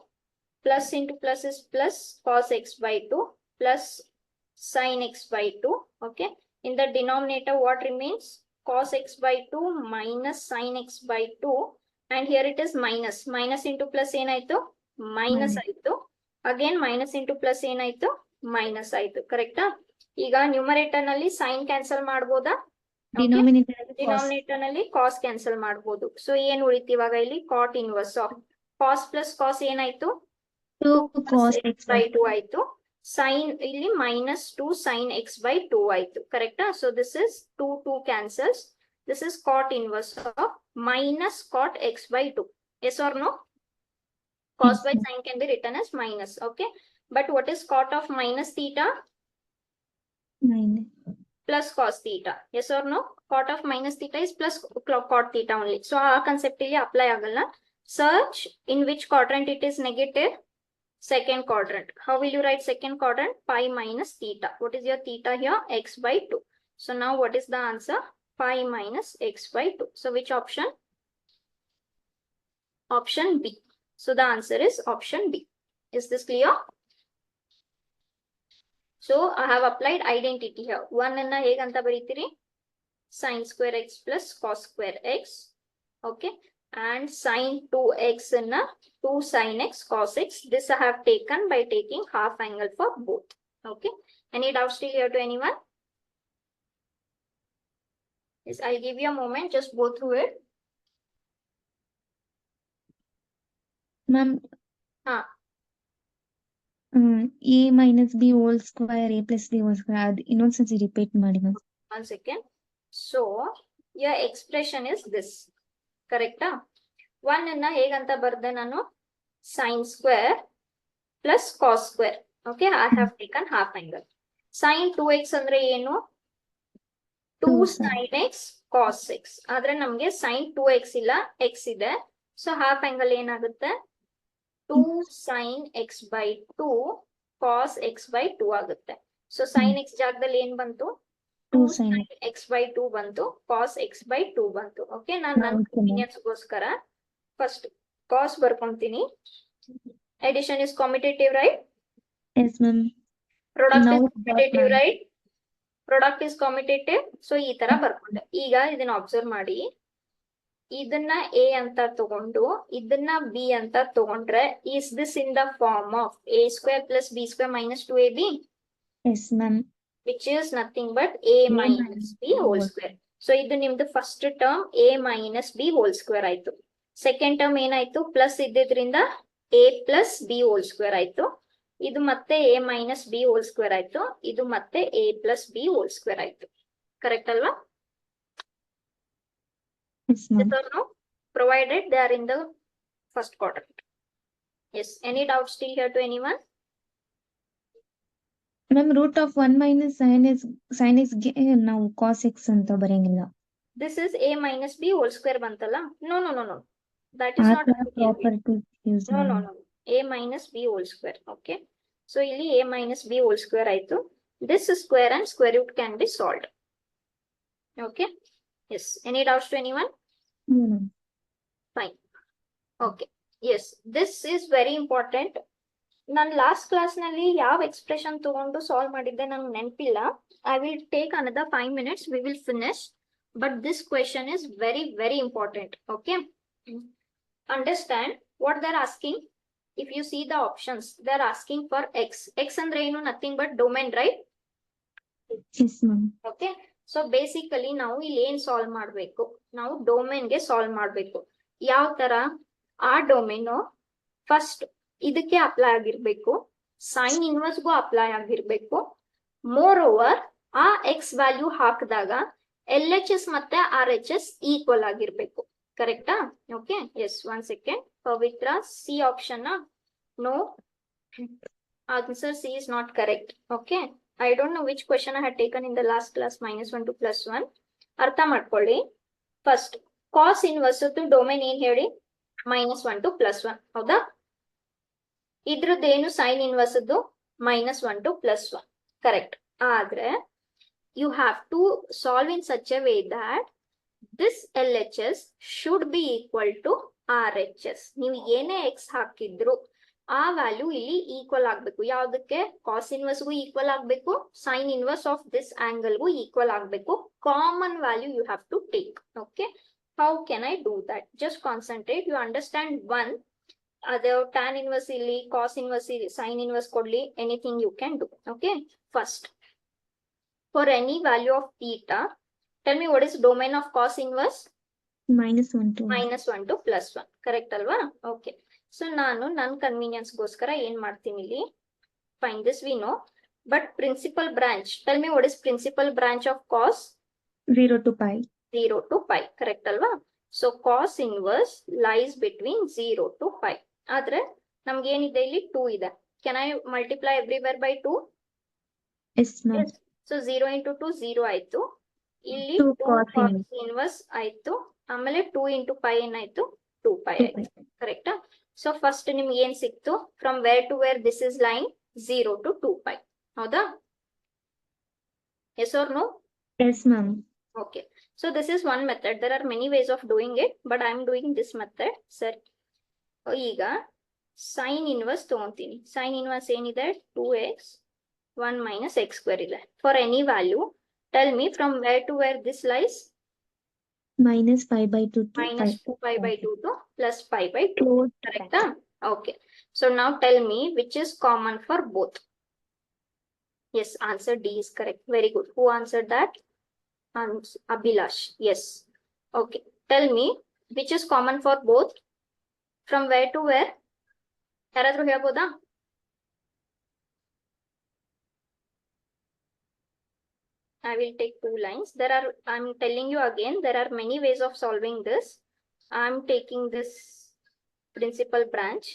plus into plus is plus cos x by 2 plus sin x by 2. Okay. In the denominator, what remains? cos x by 2 minus sin x by 2 and here it is minus into plus ಏನಾಯ್ತು minus Minus. ಆಯ್ತು again minus into plus ಏನಾಯ್ತು minus ಆಯ್ತು ಕರೆಕ್ಟಾ ಈಗ numerator ನಲ್ಲಿ sine cancel ಮಾಡ್ಬೋದಾ Denominator ಅಲ್ಲಿ cos. Denominator ನಲ್ಲಿ ಕಾಸ್ ಕ್ಯಾನ್ಸಲ್ ಮಾಡಬಹುದು ಸೊ ಏನ್ ಉಳಿತು ಇವಾಗ ಇಲ್ಲಿ cot inverse of cos plus cos ಏನಾಯ್ತು 2 cos x ಬೈ by 2 ಆಯ್ತು ಸೈನ್ ಇಲ್ಲಿ minus 2 sin x by 2 ಆಯ್ತು ಕರೆಕ್ಟಾ so this is 2 cancels this is cot inverse of minus cot x by 2 yes or no cos Yes, by ma'am. sin can be written as minus okay but what is cot of minus theta Minus. plus cos theta yes or no cot of minus theta is plus cot theta only so ಆ concept ಇಲ್ಲಿ apply ಆಗಲ್ಲ search in which quadrant it is negative second quadrant how will you write second quadrant pi minus theta what is your theta here x by 2 so now what is the answer pi minus x by 2 so which option option B so the answer is option B is this clear so I have applied identity here. One ಅನ್ನ ಹೇಗಂತ ಬರೀತೀರಿ sin square x plus cos square x. Okay. And sin 2x ಅನ್ನ 2 sin x cos x. This I have taken by taking half angle for both. Okay. Any doubts still here to anyone? Yes, I'll give you a moment. Just go through it. Ma'am. Ah. A minus b whole square a plus b whole square ಅದು ಇನ್ನೊಂದ್ಸತಿ repeat ಮಾಡಿ ma'am One second. So your expression is this. Correct? One ಅನ್ನ ಹೇಗಂತ ಬರ್ದೆ ನಾನು sin square plus cos square. Okay, I have taken half angle. Sin 2x ಅಂದ್ರೆ ಏನು 2 sin x cos x. ಆದ್ರೆ ನಮ್ಗೆ sin 2x ಇಲ್ಲ x ಇದೆ. So half angle ಏನಾಗುತ್ತೆ 2 sin x by 2 cos x by 2 ಆಗುತ್ತೆ. So sin x ಜಾಗದಲ್ಲಿ ಏನ್ ಬಂತು 2 sin x by 2 ಬಂತು cos x by 2 ಬಂತು ಓಕೆ ನಾನು ನನ್ನ ಕನ್ವೀನಿಯನ್ಸ್ ಗೋಸ್ಕರ first cos ಬರ್ಕೊಂತೀನಿ addition is commutative right yes ma'am product Now is dot, commutative ma'am. right product is commutative so ಈ ತರ ಬರ್ಕೊಂಡೆ ಈಗ ಇದನ್ನ ಅಬ್ಸರ್ವ್ ಮಾಡಿ ಇದನ್ನ a ಅಂತ ತಗೊಂಡು ಇದನ್ನ b ಅಂತ ತಗೊಂಡ್ರೆ is this in the form of a square plus b square minus 2ab yes ma'am which is nothing but a minus b whole square. So ಇದು ನಿಮ್ದು first term a minus b whole square ಆಯ್ತು second term ಏನಾಯ್ತು plus ಇದ್ದಿದ್ರಿಂದ a plus b whole square ಆಯ್ತು ಇದು ಮತ್ತೆ a minus b whole square ಆಯ್ತು ಇದು ಮತ್ತೆ a plus b whole square ಆಯ್ತು ಕರೆಕ್ಟ್ ಅಲ್ವಾ yes ma'am no? Provided they are in the first quadrant. Yes, any doubts still here to anyone? ma'am root of 1 minus sin x ಗೆ ನಾವು cos x ಅಂತ ಬರೆಯಂಗಿಲ್ಲ This is a minus b whole square bantala. No. That is ಆ not ತರ property use no. ಮಾಡಿ A minus b whole square. Okay. So ಇಲ್ಲಿ a minus b whole square ಆಯ್ತು. This square and square root can be solved. Okay. Yes. Any doubts to anyone? no ma'am Fine. Okay. Yes. This is very important. ನಾನು last class ನಲ್ಲಿ ಯಾವ expression ತಗೊಂಡು solve ಮಾಡಿದ್ದೆ ನಂಗೆ ನೆನಪಿಲ್ಲ I will take another 5 minutes we will finish but this question is very very important okay understand what they're asking if you see the options they're asking for x ಅಂದ್ರೆ ಏನು nothing but domain right yes ma'am okay so basically ನಾವು ಇಲ್ಲಿ ಏನ್ solve ಮಾಡಬೇಕು ನಾವು domain ಗೆ solve ಮಾಡಬೇಕು ಯಾವ ತರ ಆ ಡೊಮೇನ್ ಫಸ್ಟ್ ಇದಕ್ಕೆ ಅಪ್ಲೈ ಆಗಿರ್ಬೇಕು ಸೈನ್ ಇನ್ವರ್ಸ್ಗೂ ಅಪ್ಲೈ ಆಗಿರ್ಬೇಕು ಮೋರ್ ಓವರ್ ಆ ಎಕ್ಸ್ ವ್ಯಾಲ್ಯೂ ಹಾಕಿದಾಗ ಎಲ್ ಎಚ್ ಎಸ್ ಮತ್ತೆ ಆರ್ ಎಚ್ ಎಸ್ ಈಕ್ವಲ್ ಆಗಿರ್ಬೇಕು ಕರೆಕ್ಟಾ ಓಕೆ ಎಸ್ 1 second ಪವಿತ್ರ C option no answer C is not correct okay I don't know which question I had taken in the last class -1 to +1 ಅರ್ಥ ಮಾಡ್ಕೊಳ್ಳಿ first cos inverse domain ಏನ್ ಹೇಳಿ -1 to +1 ಹೌದಾ ಇದ್ರದ್ದೇನು sine inverse -1 to +1 correct ಆದ್ರೆ you have to solve in such a way that this L H S should be equal to R H S ನೀವು ಏನೇ X ಹಾಕಿದ್ರು ಆ ವ್ಯಾಲ್ಯೂ ಇಲ್ಲಿ ಈಕ್ವಲ್ ಆಗ್ಬೇಕು. ಯಾವ್ದಕ್ಕೆ? ಕಾಸ್ ಇನ್ವರ್ಸ್ಗೂ ಈಕ್ವಲ್ ಆಗ್ಬೇಕು, ಸೈನ್ ಇನ್ವರ್ಸ್ ಆಫ್ ದಿಸ್ ಆಂಗಲ್ಗೂ ಈಕ್ವಲ್ ಆಗ್ಬೇಕು. Common value you have to take. Okay, how can I do that? Just concentrate, you understand one. ಅದು ಟ್ಯಾನ್ ಇನ್ವರ್ಸ್ ಇಲ್ಲಿ, ಕಾಸ್ ಇನ್ವರ್ಸ್ ಇಲ್ಲಿ, ಸೈನ್ ಇನ್ವರ್ಸ್ ಕೊಡ್ಲಿ, anything you can do. Okay, first for any value of theta, tell me what is domain of cos inverse? -1 to -1 to +1. Correct ಅಲ್ವಾ? Okay, so ನಾನು ನನ್ನ convenience ಗೋಸ್ಕರ ಏನ್ ಮಾಡ್ತೀನಿ ಇಲ್ಲಿ, fine this we know, but principal branch, tell me what is principal branch of cos? 0 to pi. 0 to pi. Correct ಅಲ್ವಾ? So cos inverse lies between 0 to pi. ಆದ್ರೆ ನಮ್ಗೆ ಏನಿದೆ ಇಲ್ಲಿ 2 ಇದೆ. Can I multiply everywhere by 2? Yes, ma'am. So 0 into 2 0 ಆಯ್ತು. ಇಲ್ಲಿ 2 2 cos cos inverse. Inverse ಆಯ್ತು. ಆಮೇಲೆ 2 into pi ಏನಾಯ್ತು? 2 pi 2 ಆಯ್ತು. pi. ಕರೆಕ್ಟಾ? ಸೊ ಫಸ್ಟ್ ನಿಮ್ಗೆ ಏನ್ ಸಿಕ್ತು? From where to where this is line 0 to 2 pi. ಹೌದಾ? Yes or no? Yes, ma'am. Okay, so this is one method. There are many ways of doing it, but I am doing this method. ಸರಿ, ಈಗ sine inverse ತಗೊಂತೀನಿ. Sine inverse ಏನಿದೆ? 2x 1 minus x square ಇದೆ. For any value, tell me from where to where this lies? -pi by 2 to Minus 2 pi by 2 to plus pi by 2. Close. Correct? Okay. So now tell me which is common for both. Yes, answer D is correct. Very good. Who answered that? Abhilash. Yes. Okay. Tell me which is common for both. From where to where? ಯಾರಾದ್ರೂ ಹೇಳ್ಬೋದಾ? I will take 2 lines. I'm telling you again, there are many ways of solving this. I'm taking this principal branch.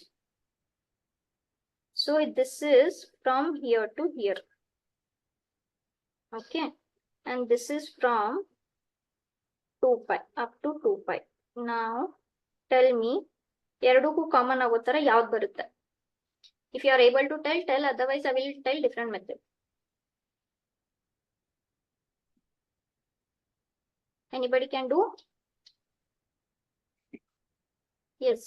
So this is from here to here. Okay. And this is from 2 pi up to 2 pi. Now tell me, ಎರಡಕ್ಕೂ common ಆಗೋ ತರ ಯಾವ್ದು ಬರುತ್ತೆ? If you are able to tell, otherwise I will tell different method. Anybody can do? Yes.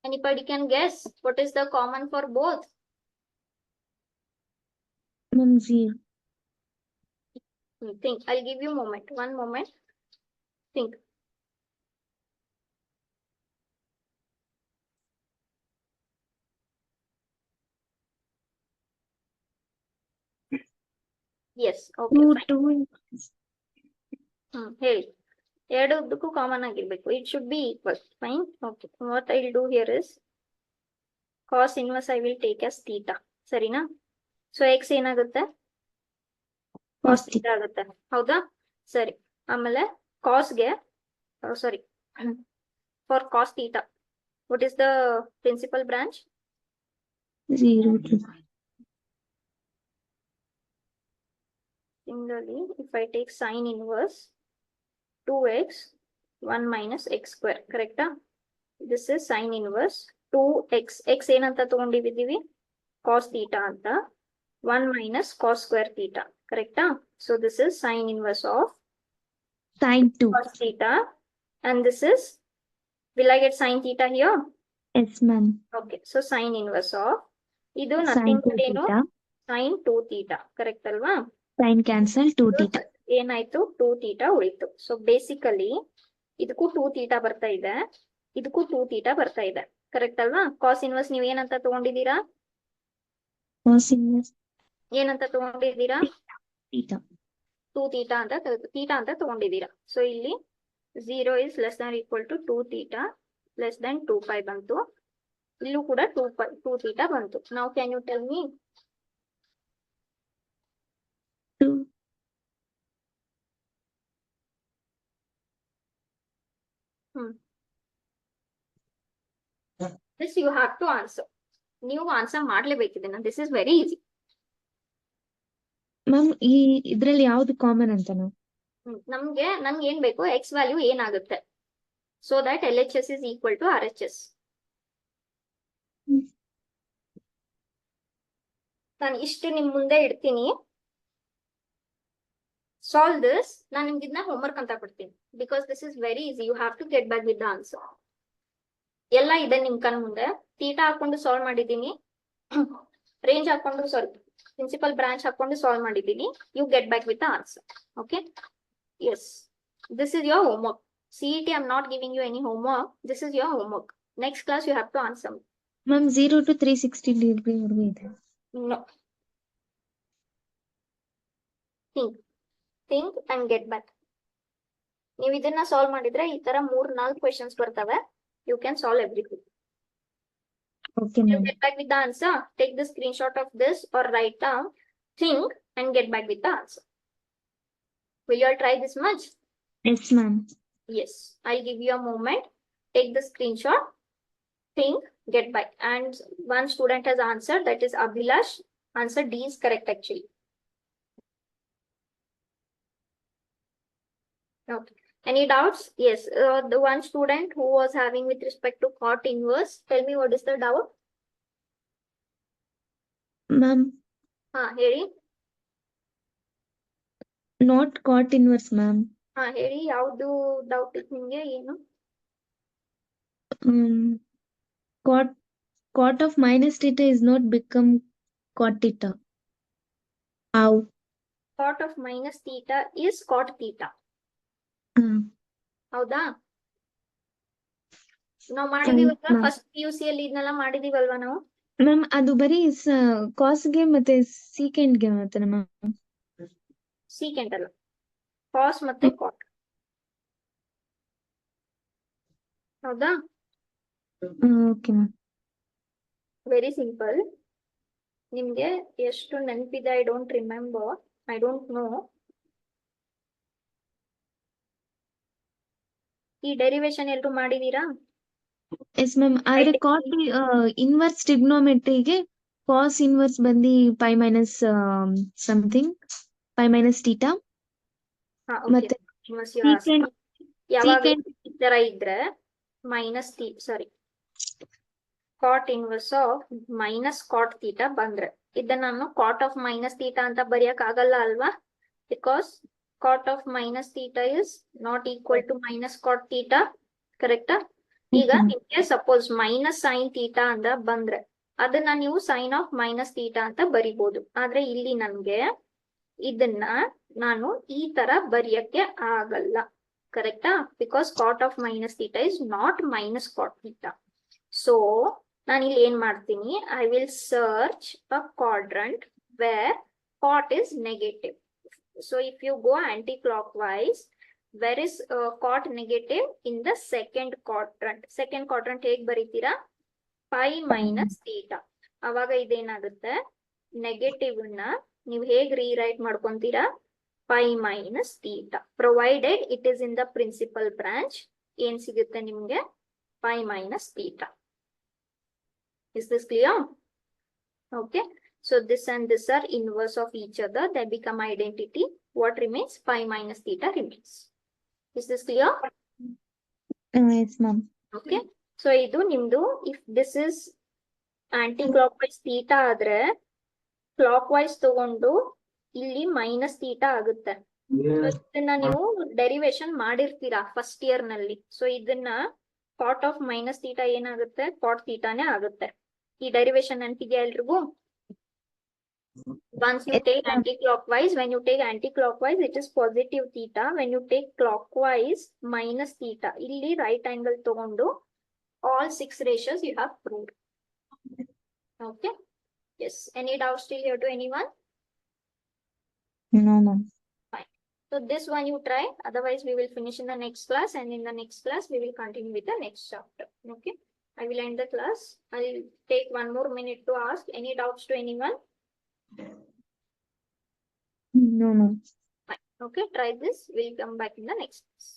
Anybody can guess what is the common for both? Ma'am, 0. Think. I'll give you a moment. One moment. Think. Yes. Okay. 2 Fine. 2. ಹೇಳಿ. ಎರಡಕ್ಕೂ common ಆಗಿರ್ಬೇಕು. It should be equal. Fine. Okay. What I'll do here is cos inverse I will take as theta. ಸರಿನಾ? So x ಏನಾಗುತ್ತೆ? cos theta ಆಗುತ್ತೆ. ಹೌದಾ? ಸರಿ. ಆಮೇಲೆ cosಗೆ, sorry, for cos theta, what is the principal branch? 0 to pi. Similarly, if I take sine inverse 2x 1 minus x square, correct? This is sine inverse 2x. x ಏನಂತ ತಗೊಂಡಿದ್ದೀವಿ? cos theta ಅಂತ. 1 minus cos square theta, correct? So this is sine inverse of Sin 2. cos theta, and this is, will I get sine theta here? Yes, ma'am. Okay, so sine inverse of, ಇದು Sin nothing 2 but ಏನು? theta. Sine 2 theta, correct ಅಲ್ವಾ? Sin cancel 2 theta. ಏನಾಯ್ತು? 2 theta ಉಳಿತು. So basically ಇದಕ್ಕೂ 2 theta ಬರ್ತಾ ಇದೆ, ಇದಕ್ಕೂ 2 theta ಬರ್ತಾ ಇದೆ, ಕರೆಕ್ಟ್ ಅಲ್ವಾ? ಕಾಸ್ ಇನ್ವರ್ಸ್ ನೀವ್ ಏನಂತ ತಗೊಂಡಿದ್ದೀರಾ? Cos inverse ಏನಂತ ತಗೊಂಡಿದ್ದೀರಾ? theta. 2 theta ಅಂತ ತಗೊಂಡಿದ್ದೀರಾ. ಸೊ ಇಲ್ಲಿ 0 is less than or equal to 2 theta less than 2 pi ಬಂತು. ಇಲ್ಲೂ ಕೂಡ 2 theta ಬಂತು. Now can you tell me? 2. This you have to answer. ನೀವು ಆನ್ಸರ್ ಮಾಡ್ಲೇಬೇಕಿದೆ. This is very easy. Ma'am, ಈ ಇದ್ರಲ್ಲಿ ಯಾವ್ದು ಕಾಮನ್ ಅಂತನಾ? ನನ್ಗೆ ಏನ್ ಬೇಕು? ಎಕ್ಸ್ ವ್ಯಾಲ್ಯೂ ಏನಾಗುತ್ತೆ? So that LHS is equal to RHS. ನಾನು ಇಷ್ಟು ನಿಮ್ ಮುಂದೆ ಇಡ್ತೀನಿ. Solve this. ನಾನು ನಿಮ್ಗೆ ಇದನ್ನ ಹೋಮ್ವರ್ಕ್ ಅಂತ ಕೊಡ್ತೀನಿ. Because this is very easy. You have to get back with the answer. ಎಲ್ಲ ಇದೆ ನಿಮ್ ಕಣ್ ಮುಂದೆ. ಥೀಟಾ ಹಾಕೊಂಡು ಸಾಲ್ವ್ ಮಾಡಿದೀನಿ, ರೇಂಜ್ ಹಾಕೊಂಡು ಸಾರಿ ಪ್ರಿನ್ಸಿಪಲ್ ಬ್ರಾಂಚ್ ಹಾಕೊಂಡು ಸಾಲ್ವ್ ಮಾಡಿದೀನಿ. You get back with the answer. Okay, yes, this is your homework. CET I'm not giving you any homework. This is your homework. Next class you have to answer. Ma'am 0 to 360 degree ವರೆಗೂ ಇದೆ. No. Think and get back. ನೀವು ಇದನ್ನ solve ಮಾಡಿದ್ರೆ ಈ ತರ 3-4 questions ಬರ್ತವೆ. You can solve everything. Okay You ma'am. get back with the answer. Take the screenshot of this or write down. Think and get back with the answer. Will you all try this much? Yes ma'am. Yes. I'll give you a moment. Take the screenshot. Think, get back. And one student has answered, that is Abhilash. Answer D is correct actually. Okay. Any doubts? Yes. The one student who was having with respect to cot inverse, tell me what is the doubt? Ma'am ಹೇಳಿ. Not cot inverse ma'am. ಹೇಳಿ, ಯಾವ್ದು doubt ಇತ್ತು ನಿಮ್ಗೆ? ಏನು? Cot of minus theta is not become cot theta. How? Cot of minus theta is cot theta. ಹೌದಾ? ನಾವು ಮಾಡಿದೀವಲ್ಲ first PUC ಅಲ್ಲಿ ಇದನ್ನೆಲ್ಲ ಮಾಡಿದೀವಲ್ವಾ ನಾವು? ಮ್ಯಾಮ್ ಅದು ಬರೀ ಕಾಸ್ಗೆ ಮತ್ತೆ ಸೀಕೆಂಡ್ಗೆ ಮಾತ್ರ ಮ್ಯಾಮ್. ಸೀಕೆಂಟ್ ಅಲ್ಲ, ಕಾಸ್ ಮತ್ತೆ ಕಾಟ್. ಹೌದಾ? Okay ma'am. Very simple. ನಿಮ್ಗೆ ಎಷ್ಟು ನೆನಪಿದೆ? I don't remember, I don't know. ಈ ಡೆರಿವೇಶನ್ ಎಲ್ರು ಮಾಡಿದೀರಾ? Yes ma'am. ಆದ್ರೆ ಕಾಟ್ ಇನ್ವರ್ಸ್ ಟ್ರಿಗ್ನೋಮೆಟ್ರಿಗೆ ಕಾಸ್ ಇನ್ವರ್ಸ್ ಬಂದು pi minus something, pi minus theta. ಮತ್ತೆ ಯಾವಾಗ ಈ ತರ ಇದ್ರೆ minus sorry cot inverse of minus cot theta ಬಂದ್ರೆ ಇದನ್ನ ನಾನು ಕಾಟ್ ಆಫ್ ಮೈನಸ್ ಥೀಟಾ ಅಂತ ಬರೆಯಕ್ ಆಗಲ್ಲ ಅಲ್ವಾ? Because cot of minus theta is not equal to minus cot theta. ಕರೆಕ್ಟಾ? ಈಗ ನಿಮ್ಗೆ ಸಪೋಸ್ ಮೈನಸ್ ಸೈನ್ ಥೀಟಾ ಅಂತ ಬಂದ್ರೆ ಅದನ್ನ ನೀವು ಸೈನ್ ಆಫ್ ಮೈನಸ್ ಥೀಟಾ ಅಂತ ಬರಿಬಹುದು. ಆದ್ರೆ ಇಲ್ಲಿ ನನ್ಗೆ ಇದನ್ನ ನಾನು ಈ ತರ ಬರೆಯಕ್ಕೆ ಆಗಲ್ಲ. ಕರೆಕ್ಟಾ? Because cot of minus theta is not minus cot theta. So ನಾನು ಇಲ್ಲಿ ಏನ್ ಮಾಡ್ತೀನಿ, I will search a quadrant where cot is negative. So if you go anticlockwise, where is cot negative? in the second quadrant. second quadrant ಹೇಗ್ ಬರೀತೀರಾ? Pi minus theta. ಅವಾಗ ಇದೇನಾಗುತ್ತೆ, negative ನ ನೀವು ಹೇಗ್ rewrite ಮಾಡ್ಕೊಂತೀರಾ? Pi minus theta, provided it is in the principal branch. ಏನ್ ಸಿಗುತ್ತೆ ನಿಮ್ಗೆ? Pi minus theta. Is this clear? Okay. So this and this are inverse of each other. They become identity. What remains? Pi minus theta remains. Is this clear? Yes ma'am. Okay. So idu nimdu, if this is anti-clockwise theta ಆದ್ರೆ clockwise ತಗೊಂಡು ಇಲ್ಲಿ minus theta ಆಗುತ್ತೆ. ಇದನ್ನ ನೀವು derivation ಮಾಡಿರ್ತೀರಾ first year ನಲ್ಲಿ. So ಇದನ್ನ ಕಾಟ್ of minus theta ಏನಾಗುತ್ತೆ? ಕಾಟ್ ಥೀಟಾನೇ ಆಗುತ್ತೆ. ಈ ಡೆರಿವೇಶನ್ ನೆನಪಿದೆಯಾ ಎಲ್ರಿಗೂ? Once you take anti-clockwise, when you take anti-clockwise, it is positive theta. When you take clockwise, minus theta. Illi right angle ತಗೊಂಡು all 6 ratios you have proved. Okay. Yes. Any doubts still here to anyone? No ma'am. Fine. So this one you try. Otherwise, we will finish in the next class, and in the next class, we will continue with the next chapter. Okay. I will end the class. I will take 1 more minute to ask. Any doubts to anyone? No ma'am. Fine. Okay, try this. We'll come back in the next class.